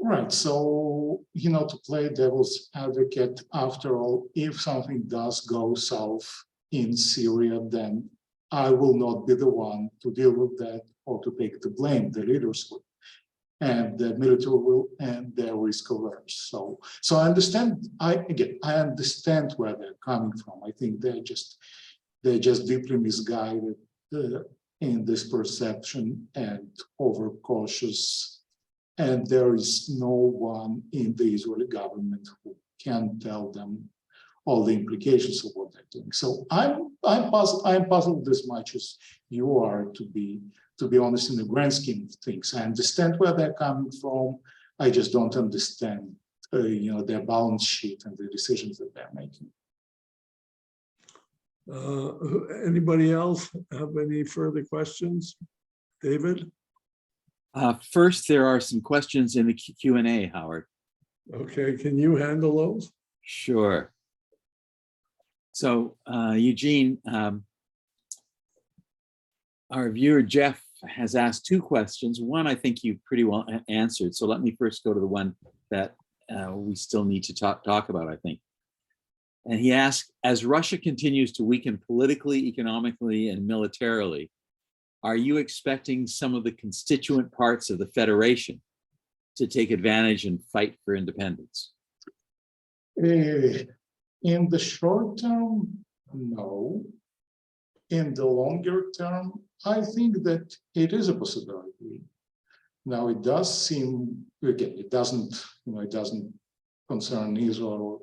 Right. So, to play devil's advocate, after all, if something does go south in Syria, then I will not be the one to deal with that or to take the blame. The leaders will, and the military will, and their risk averse. So I understand. I understand where they're coming from. I think they're just deeply misguided in this perception and overcautious. And there is no one in the Israeli government who can tell them all the implications of what they're doing. So I'm puzzled as much as you are, to be honest, in the grand scheme of things. I understand where they're coming from. I just don't understand, their balance sheet and the decisions that they're making. Anybody else have any further questions? David? First, there are some questions in the Q&A, Howard. Okay, can you handle those? Sure. So, Eugene, our viewer Jeff has asked two questions. One, I think you pretty well answered. So let me first go to the one that we still need to talk about, I think. And he asked, as Russia continues to weaken politically, economically, and militarily, are you expecting some of the constituent parts of the Federation to take advantage and fight for independence? In the short term, no. In the longer term, I think that it is a possibility. Now, it does seem, again, it doesn't concern Israel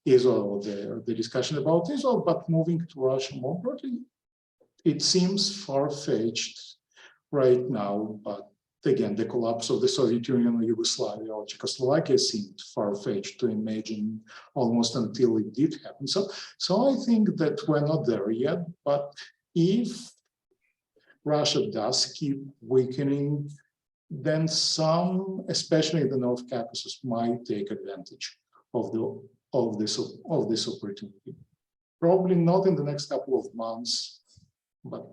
or the discussion about Israel, but moving to Russia more broadly, it seems far-fetched right now, but again, the collapse of the Soviet Union or Yugoslavia or Czechoslovakia seemed far-fetched to imagine almost until it did happen. So I think that we're not there yet, but if Russia does keep weakening, then some, especially in the North Caucasus, might take advantage of this opportunity. Probably not in the next couple of months, but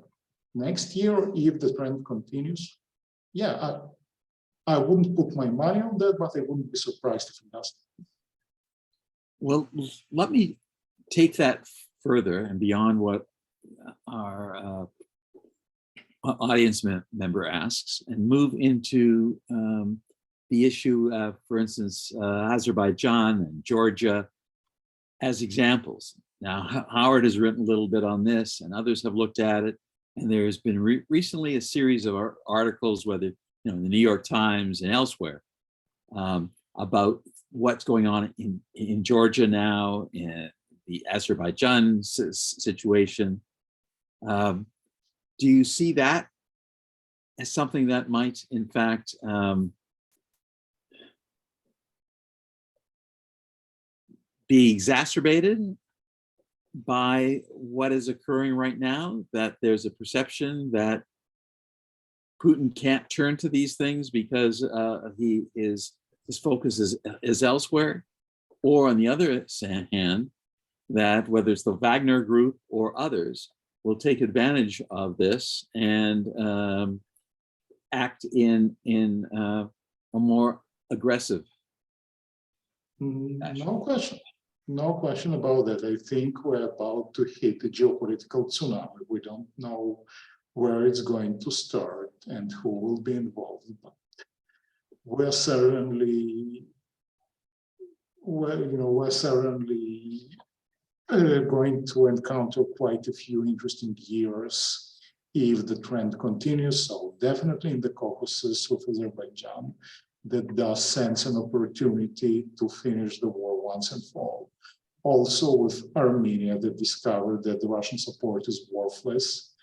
next year, if the trend continues, yeah, I wouldn't put my money on that, but I wouldn't be surprised if it does. Well, let me take that further and beyond what our audience member asks and move into the issue, for instance, Azerbaijan and Georgia as examples. Now, Howard has written a little bit on this and others have looked at it. And there's been recently a series of articles, whether in the New York Times and elsewhere, about what's going on in Georgia now, in the Azerbaijan situation. Do you see that as something that might, in fact, be exacerbated by what is occurring right now, that there's a perception that Putin can't turn to these things because his focus is elsewhere? Or on the other hand, that whether it's the Wagner group or others will take advantage of this and act in a more aggressive fashion? No question about that. I think we're about to hit a geopolitical tsunami. We don't know where it's going to start and who will be involved. But we're certainly going to encounter quite a few interesting years if the trend continues. So definitely in the Caucasus with Azerbaijan, that does sense an opportunity to finish the war once and for all. Also with Armenia, that discovered that the Russian support is worthless.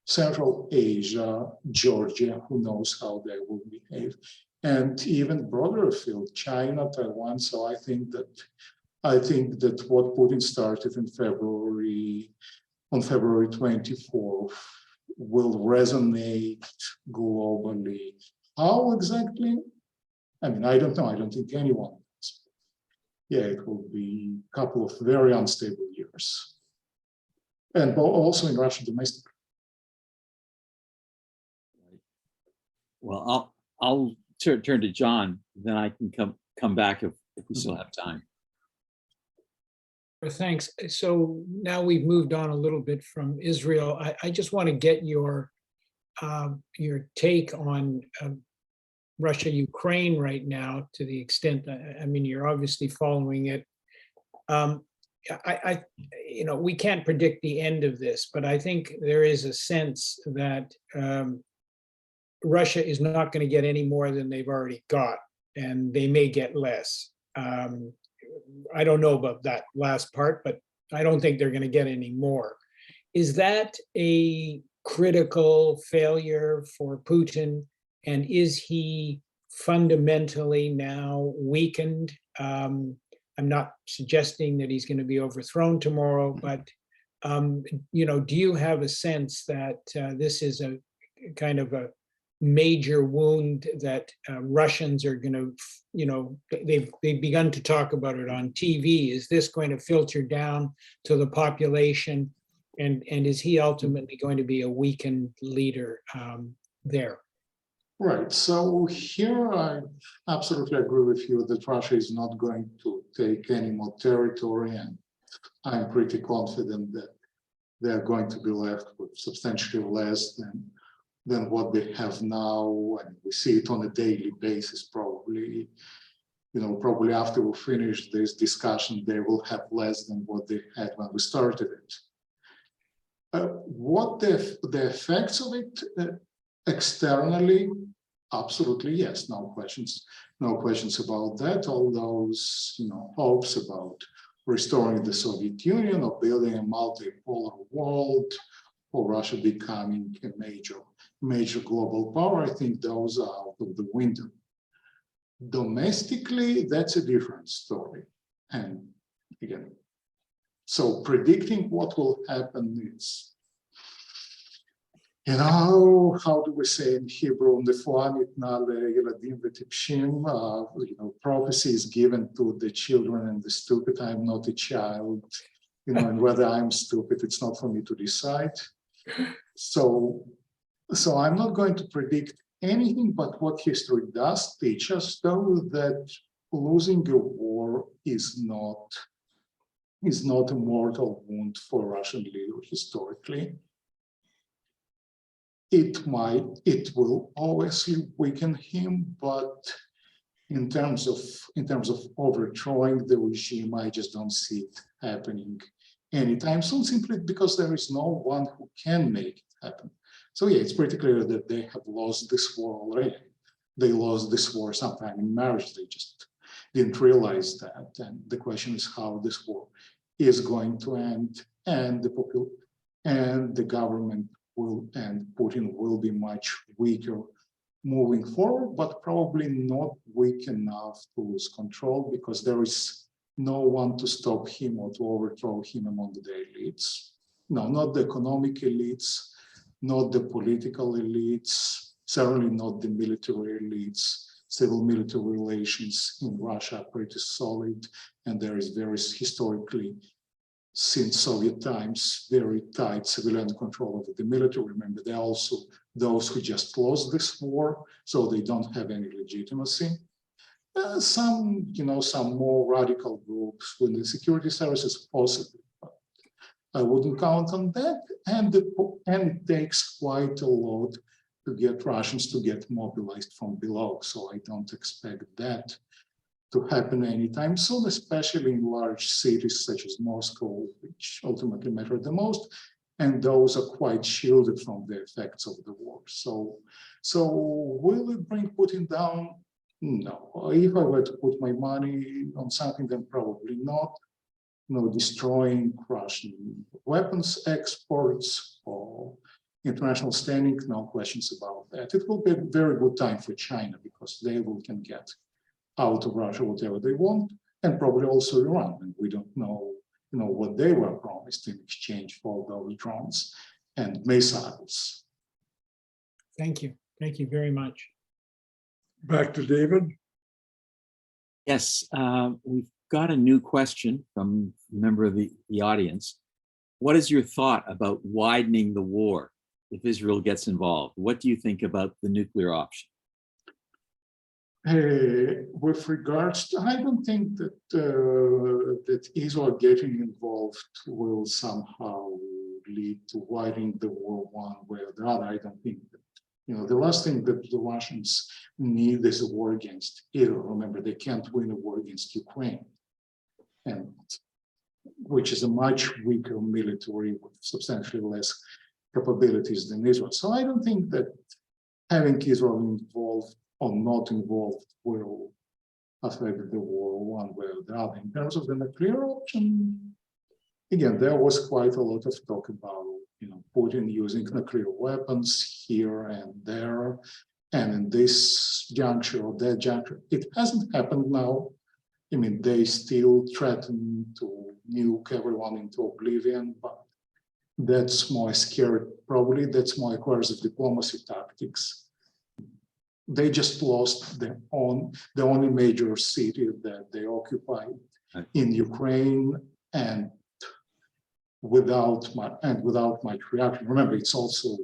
Central Asia, Georgia, who knows how they will behave, and even broader afield, China, Taiwan. So I think that what Putin started in on February 24th, will resonate globally. How exactly? I mean, I don't know. I don't think anyone knows. Yeah, it will be a couple of very unstable years. And also in Russia domestic. Well, I'll turn to John, then I can come back if we still have time. Thanks. So now we've moved on a little bit from Israel. I just want to get your take on Russia, Ukraine right now, to the extent that, I mean, you're obviously following it. We can't predict the end of this, but I think there is a sense that Russia is not going to get any more than they've already got, and they may get less. I don't know about that last part, but I don't think they're going to get any more. Is that a critical failure for Putin? And is he fundamentally now weakened? I'm not suggesting that he's going to be overthrown tomorrow, but do you have a sense that this is a kind of a major wound that Russians are going to, they've begun to talk about it on TV. Is this going to filter down to the population? And is he ultimately going to be a weakened leader there. Right. So here I absolutely agree with you that Russia is not going to take any more territory, and I'm pretty confident that they're going to be left with substantially less than what they have now, and we see it on a daily basis. Probably, probably after we finish this discussion, they will have less than what they had when we started it. What the effects of it externally? Absolutely, yes. No questions about that. All those, hopes about restoring the Soviet Union or building a multipolar world or Russia becoming a major global power, I think those are out of the window. Domestically, that's a different story. And again, so predicting what will happen is, how do we say in Hebrew, prophecy is given to the children and the stupid. I'm not a child, and whether I'm stupid, it's not for me to decide. So I'm not going to predict anything, but what history does teach us, though, that losing a war is not a mortal wound for Russian leader historically. It will obviously weaken him, but in terms of overthrowing the regime, I just don't see it happening anytime soon, simply because there is no one who can make it happen. So yeah, it's pretty clear that they have lost this war already. They lost this war sometime in marriage. They just didn't realize that. And the question is how this war is going to end, and the government and Putin will be much weaker moving forward, but probably not weak enough to lose control, because there is no one to stop him or to overthrow him among the elites. No, not the economic elites, not the political elites, certainly not the military elites. Civil military relations in Russia are pretty solid, and there is very historically, since Soviet times, very tight civilian control over the military. Remember, they're also those who just lost this war, so they don't have any legitimacy. Some more radical groups within the security services, possibly, but I wouldn't count on that. And it takes quite a lot to get Russians to get mobilized from below. So I don't expect that to happen anytime soon, especially in large cities such as Moscow, which ultimately matter the most, and those are quite shielded from the effects of the war. So will it bring Putin down? No. If I were to put my money on something, then probably not. Destroying Russian weapons exports or international standing, no questions about that. It will be a very good time for China, because they can get out of Russia whatever they want, and probably also Iran. And we don't know, what they were promised in exchange for those drones and missiles. Thank you. Thank you very much. Back to David. Yes, we've got a new question from a member of the audience. What is your thought about widening the war if Israel gets involved? What do you think about the nuclear option? With regards to, I don't think that that Israel getting involved will somehow lead to widening the war one way or the other. I don't think that. The last thing that the Russians need is a war against Israel. Remember, they can't win a war against Ukraine, and which is a much weaker military with substantially less capabilities than Israel. So I don't think that having Israel involved or not involved will affect the war one way or the other. In terms of the nuclear option, again, there was quite a lot of talk about Putin using nuclear weapons here and there, and in this juncture or that juncture. It hasn't happened now. They still threaten to nuke everyone into oblivion, but that's more scary. Probably that's more requires of diplomacy tactics. They just lost the only major city that they occupied in Ukraine, and without much reaction. Remember, it's also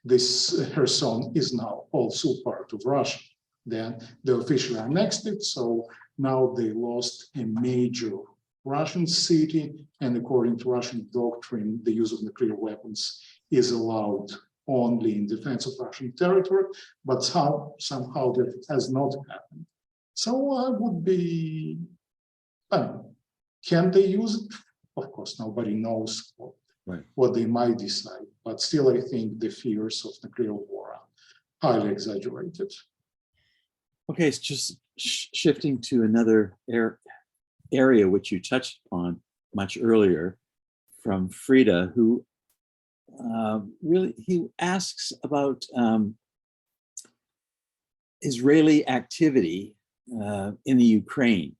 this Kherson is now also part of Russia. Then they officially annexed it, so now they lost a major Russian city, and according to Russian doctrine, the use of nuclear weapons is allowed only in defense of Russian territory, but somehow that has not happened. So I would be, can they use it? Of course, nobody knows what they might decide, but still I think the fears of nuclear war are highly exaggerated. Okay, it's just shifting to another area which you touched upon much earlier from Frida, who he asks about Israeli activity in the Ukraine.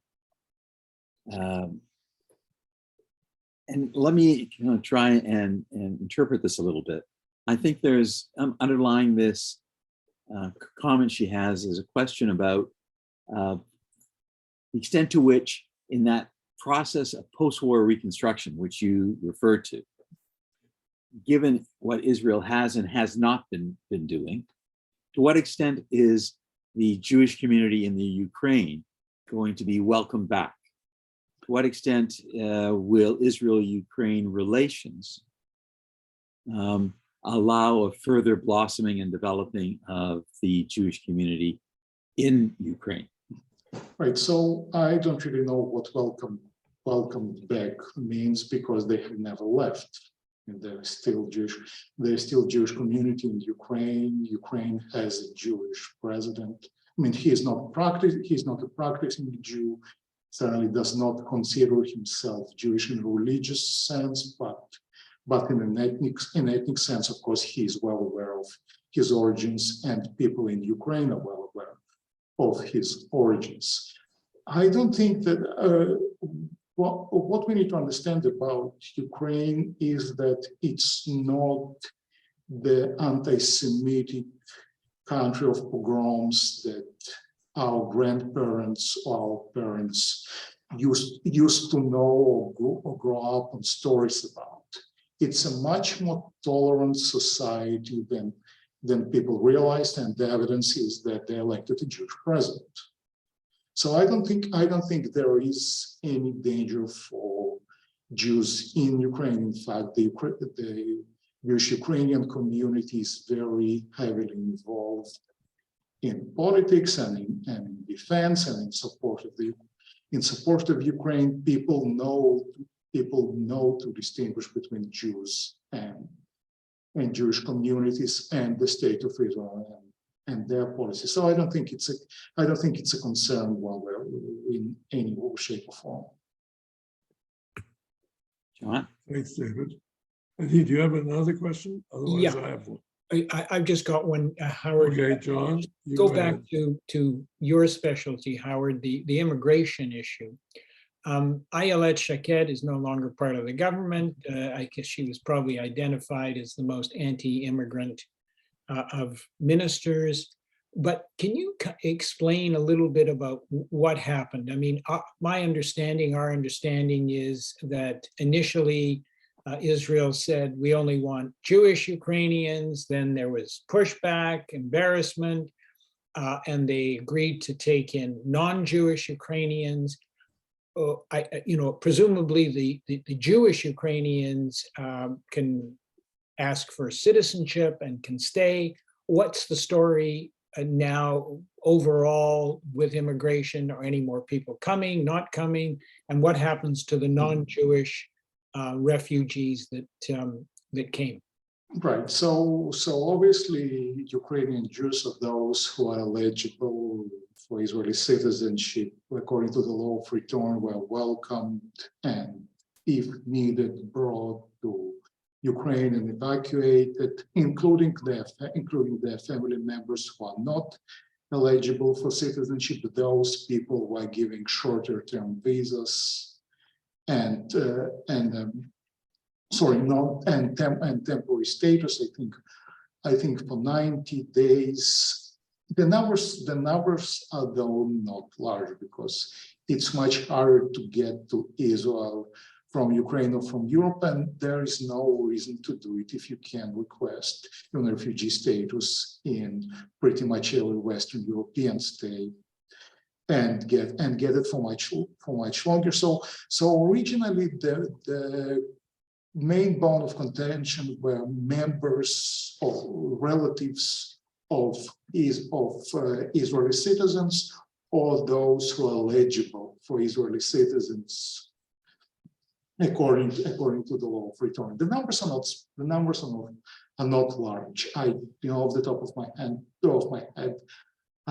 And let me try and interpret this a little bit. I think there's underlying this comment she has is a question about the extent to which in that process of post-war reconstruction, which you referred to, given what Israel has and has not been doing, to what extent is the Jewish community in the Ukraine going to be welcomed back? To what extent will Israel-Ukraine relations allow a further blossoming and developing of the Jewish community in Ukraine? Right, so I don't really know what welcome back means, because they have never left. And there's still Jewish community in Ukraine. Ukraine has a Jewish president. I mean, he's not a practicing Jew, certainly does not consider himself Jewish in a religious sense, but in an ethnic sense, of course, he is well aware of his origins, and people in Ukraine are well aware of his origins. I don't think that what we need to understand about Ukraine is that it's not the anti-Semitic country of pogroms that our grandparents or our parents used to know or grow up on stories about. It's a much more tolerant society than people realized, and the evidence is that they elected a Jewish president. So I don't think there is any danger for Jews in Ukraine. In fact, the Jewish Ukrainian community is very heavily involved in politics and in defense and in support of Ukraine. People know to distinguish between Jews and Jewish communities and the state of Israel and their policy. So I don't think it's a concern one way or in any shape or form. John? Thanks, David. And do you have another question? Otherwise, Yeah. I have one. I've just got one, Howard. Okay, John. you Go go back ahead. to your specialty, Howard, the immigration issue. Ayelet Shaked is no longer part of the government. I guess she was probably identified as the most anti-immigrant of ministers. But can you explain a little bit about what happened? I mean, our understanding is that initially Israel said, we only want Jewish Ukrainians. Then there was pushback, embarrassment, and they agreed to take in non-Jewish Ukrainians. Presumably the Jewish Ukrainians can ask for citizenship and can stay. What's the story now overall with immigration? Are any more people coming, not coming? And what happens to the non-Jewish refugees that came? Right. So obviously, Ukrainian Jews are those who are eligible for Israeli citizenship according to the law of return were welcomed and, if needed, brought to Ukraine and evacuated, including their family members who are not eligible for citizenship. Those people were giving shorter-term visas and temporary status. I think for 90 days. The numbers are though not large because it's much harder to get to Israel from Ukraine or from Europe, and there is no reason to do it if you can request refugee status in pretty much every Western European state and get it for much longer. So originally the main bone of contention were members or relatives of Israeli citizens, or those who are eligible for Israeli citizens according to the law of return. The numbers are not large. Off the top of my head,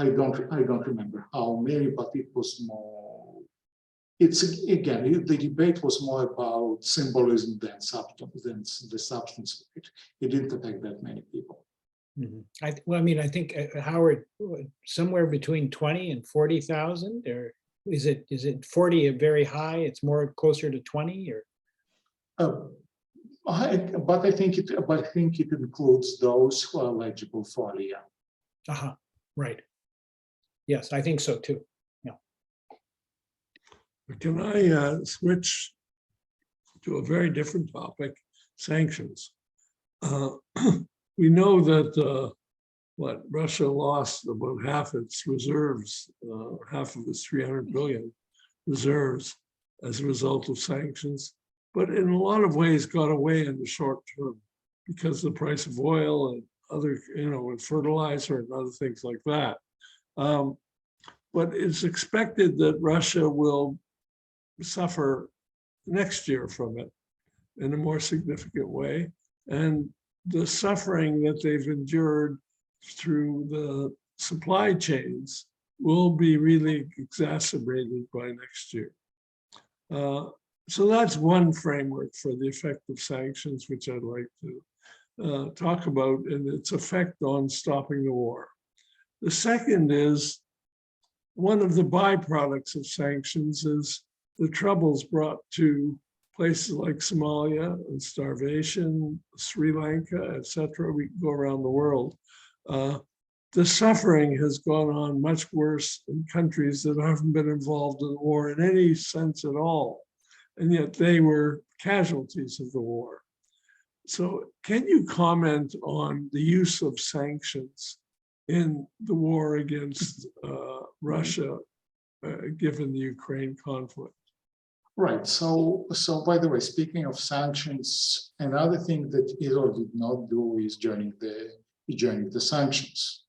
I don't remember how many, but it was more. It's again, the debate was more about symbolism than the substance of it. It didn't affect that many people. I think Howard, somewhere between 20 and 40,000, or is it 40 very high? It's more closer to 20, or? But I think it includes those who are eligible for Aliyah. Right. Yes, I think so too. Yeah. Can I switch to a very different topic? Sanctions. We know that Russia lost about half its reserves, half of its 300 billion reserves as a result of sanctions, but in a lot of ways got away in the short term because the price of oil and other, and fertilizer and other things like that. But it's expected that Russia will suffer next year from it in a more significant way. And the suffering that they've endured through the supply chains will be really exacerbated by next year. So that's one framework for the effect of sanctions, which I'd like to talk about, and its effect on stopping the war. The second is, one of the byproducts of sanctions is the troubles brought to places like Somalia and starvation, Sri Lanka, etc. We can go around the world. The suffering has gone on much worse in countries that haven't been involved in the war in any sense at all, and yet they were casualties of the war. So can you comment on the use of sanctions in the war against Russia, given the Ukraine conflict? Right. So by the way, speaking of sanctions, another thing that Israel did not do is joining the sanctions.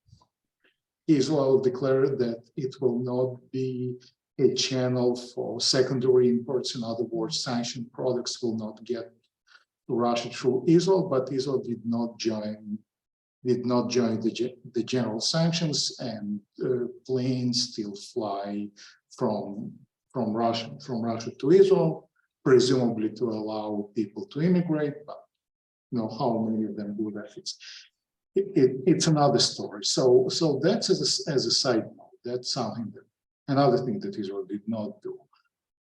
Israel declared that it will not be a channel for secondary imports. In other words, sanctioned products will not get to Russia through Israel, but Israel did not join the general sanctions, and planes still fly from Russia to Israel, presumably to allow people to immigrate, but how many of them do that? It's another story. So that's as a side note. That's something that another thing that Israel did not do.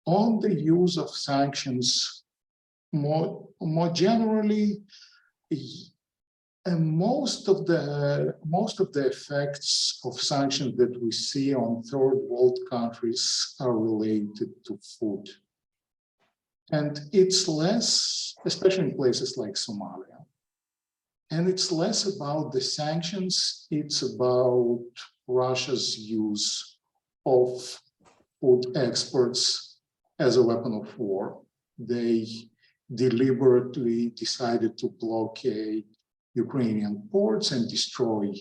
On the use of sanctions, more generally, and most of the effects of sanctions that we see on third world countries are related to food. And it's less, especially in places like Somalia. And it's less about the sanctions, it's about Russia's use of food exports as a weapon of war. They deliberately decided to blockade Ukrainian ports and destroyed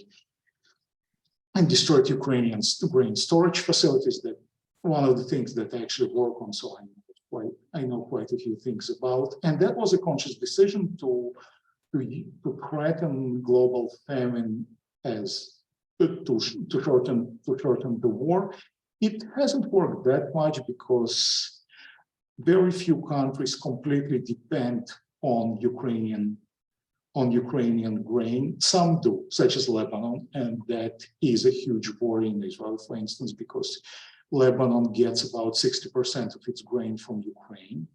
Ukrainian grain storage facilities. That one of the things that I actually work on, so I know quite a few things about. And that was a conscious decision to threaten global famine as to shorten the war. It hasn't worked that much because very few countries completely depend on Ukrainian grain. Some do, such as Lebanon, and that is a huge worry in Israel, for instance, because Lebanon gets about 60% of its grain from Ukraine.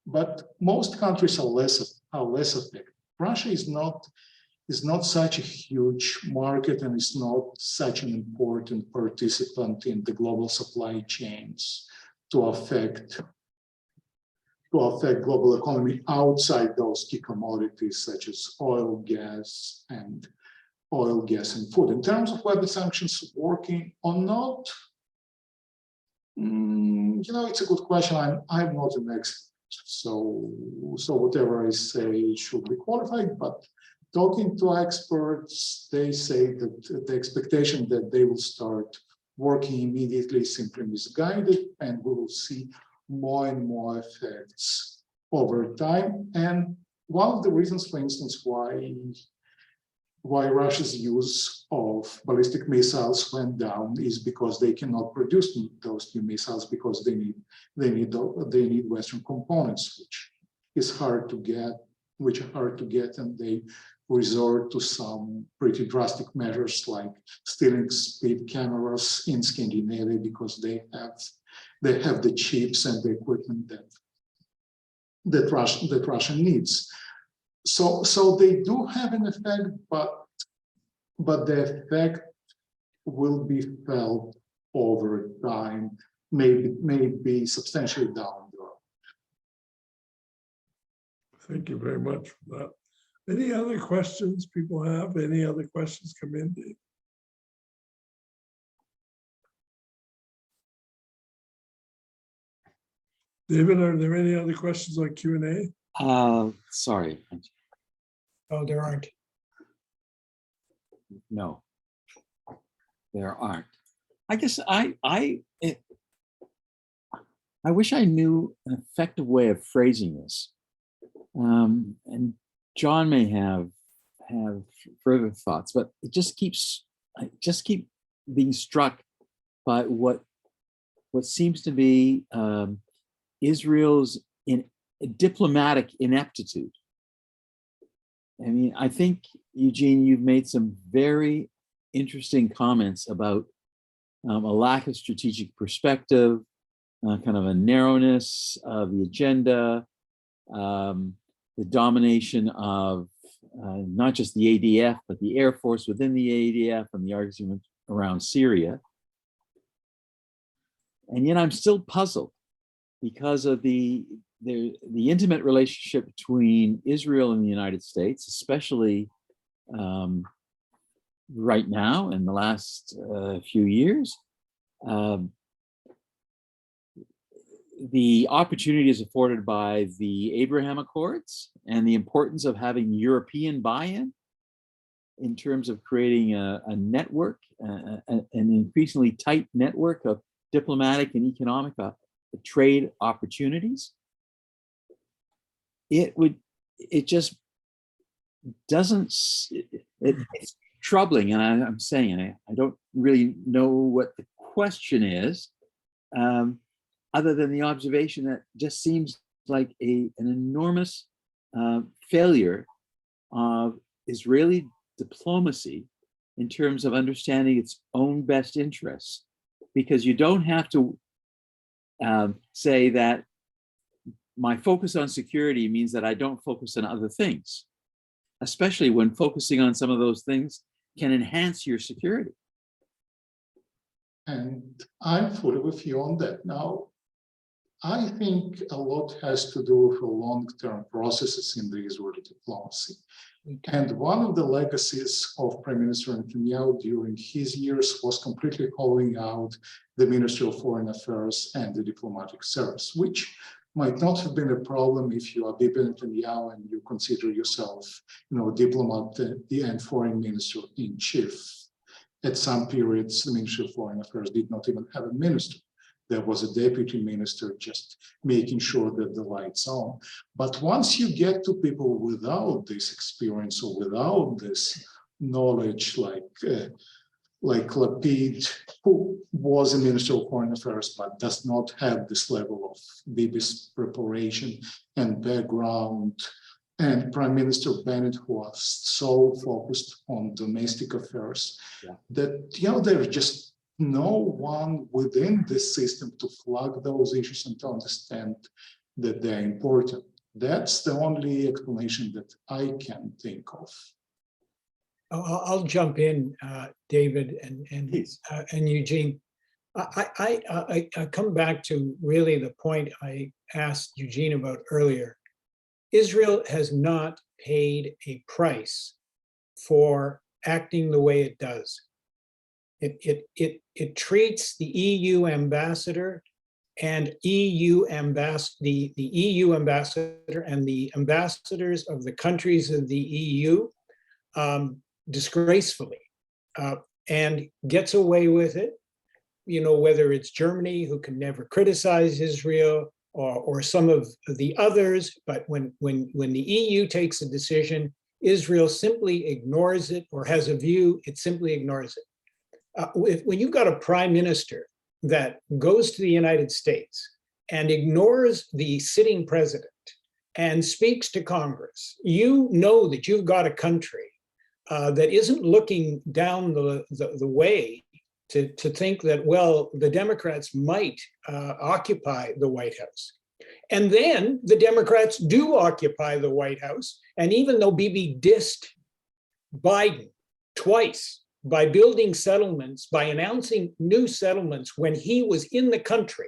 But most countries are less affected. Russia is not such a huge market and is not such an important participant in the global supply chains to affect to affect global economy outside those key commodities such as oil, gas, and food. In terms of whether sanctions working or not, it's a good question. I'm not an expert, so whatever I say should be qualified. But talking to experts, they say that the expectation that they will start working immediately is simply misguided, and we will see more and more effects over time. And one of the reasons, for instance, why Russia's use of ballistic missiles went down is because they cannot produce those new missiles because they need Western components, which are hard to get, and they resort to some pretty drastic measures like stealing speed cameras in Scandinavia because they have the chips and the equipment that Russia needs. So they do have an effect, but the effect will be felt over time, maybe substantially down the road. Thank you very much for that. Any other questions people have? Any other questions come in, Dave? David, are there any other questions on Q&A? Sorry, Oh, there aren't. no, there aren't. I guess I wish I knew an effective way of phrasing this. And John may have further thoughts, but I just keep being struck by what seems to be Israel's diplomatic ineptitude. I mean, I think, Eugene, you've made some very interesting comments about a lack of strategic perspective, kind of a narrowness of the agenda, the domination of not just the ADF, but the Air Force within the ADF and the argument around Syria. And yet I'm still puzzled because of the intimate relationship between Israel and the United States, especially right now in the last few years. The opportunities afforded by the Abraham Accords and the importance of having European buy-in in terms of creating a network, an increasingly tight network of diplomatic and economic trade opportunities. It's troubling, and I'm saying I don't really know what the question is, other than the observation that just seems like an enormous failure of Israeli diplomacy in terms of understanding its own best interests, because you don't have to say that my focus on security means that I don't focus on other things, especially when focusing on some of those things can enhance your security. And I'm fully with you on that. Now, I think a lot has to do with long-term processes in the Israeli diplomacy. And one of the legacies of Prime Minister Netanyahu during his years was completely calling out the Ministry of Foreign Affairs and the diplomatic service, which might not have been a problem if you are Bibi Netanyahu and you consider yourself, diplomat and foreign minister in chief. At some periods, the Ministry of Foreign Affairs did not even have a minister. There was a deputy minister just making sure that the lights on. But once you get to people without this experience or without this knowledge, like Lapid, who was a Minister of Foreign Affairs but does not have this level of Bibi's preparation and background, and Prime Minister Bennett, who was so focused on domestic affairs, that there's just no one within this system to flag those issues and to understand that they're important. That's the only explanation that I can think of. I'll jump in, David and Eugene. I come back to really the point I asked Eugene about earlier. Israel has not paid a price for acting the way it does. It treats the EU ambassador and the EU ambassador and the ambassadors of the countries of the EU disgracefully, and gets away with it. You know, whether it's Germany, who can never criticize Israel, or some of the others, but when the EU takes a decision, Israel simply ignores it, or has a view, it simply ignores it. When you've got a prime minister that goes to the United States and ignores the sitting president and speaks to Congress, you know that you've got a country that isn't looking down the way to think that, well, the Democrats might occupy the White House. And then the Democrats do occupy the White House. And even though Bibi dissed Biden twice by building settlements, by announcing new settlements when he was in the country,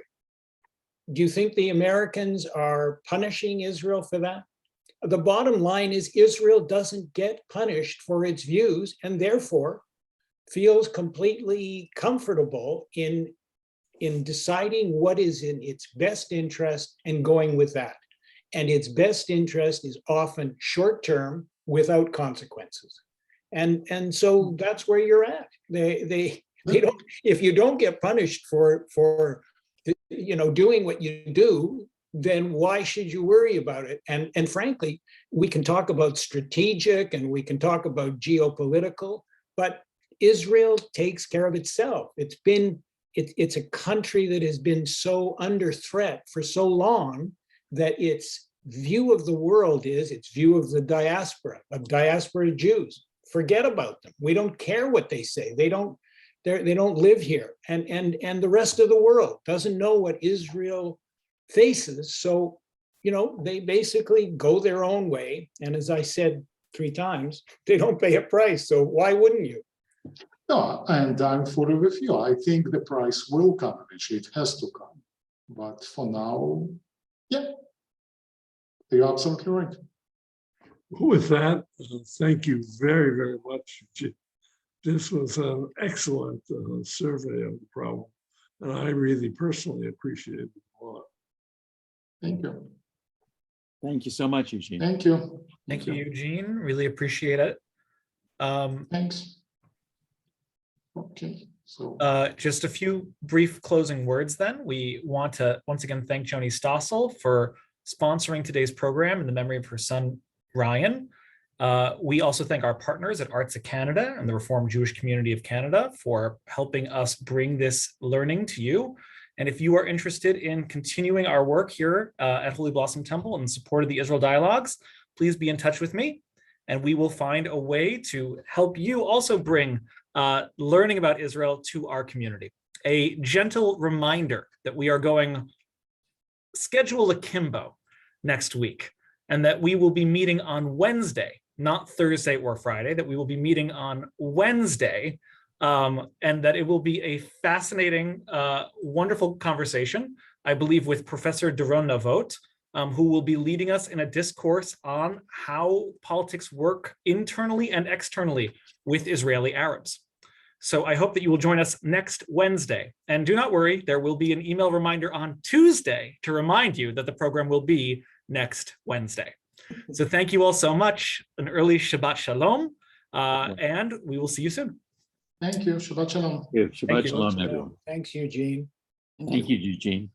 do you think the Americans are punishing Israel for that? The bottom line is Israel doesn't get punished for its views, and therefore feels completely comfortable in deciding what is in its best interest and going with that. And its best interest is often short-term without consequences. And so that's where you're at. They don't, if you don't get punished for doing what you do, then why should you worry about it? And frankly, we can talk about strategic and we can talk about geopolitical, but Israel takes care of itself. It's a country that has been so under threat for so long that its view of the world is its view of the diaspora Jews. Forget about them. We don't care what they say. They don't live here. And the rest of the world doesn't know what Israel faces. So, they basically go their own way. And as I said 3 times, they don't pay a price. So why wouldn't you? No, and I'm fully with you. I think the price will come, which it has to come. But for now, yeah, you're absolutely right. With that, thank you very, very much. This was an excellent survey of the problem, and I really personally appreciate it a lot. Thank you. Thank you so much, Eugene. Thank you. Thank you, Eugene. Really appreciate it. Thanks. Okay, so Just a few brief closing words then. We want to once again thank Joni Stossel for sponsoring today's program in the memory of her son, Ryan. We also thank our partners at Arts of Canada and the Reformed Jewish Community of Canada for helping us bring this learning to you. And if you are interested in continuing our work here at Holy Blossom Temple in support of the Israel Dialogues, please be in touch with me, and we will find a way to help you also bring learning about Israel to our community. A gentle reminder that we are going schedule akimbo next week, and that we will be meeting on Wednesday, not Thursday or Friday, that we will be meeting on Wednesday, and that it will be a fascinating, wonderful conversation, I believe, with Professor Doron Navot, who will be leading us in a discourse on how politics work internally and externally with Israeli Arabs. So I hope that you will join us next Wednesday. And do not worry, there will be an email reminder on Tuesday to remind you that the program will be next Wednesday. So thank you all so much. An early Shabbat Shalom, and we will see you soon. thank you. Shabbat Shalom. Shabbat Thank you. Shalom, everyone. Thanks, Eugene. Thank you, Eugene.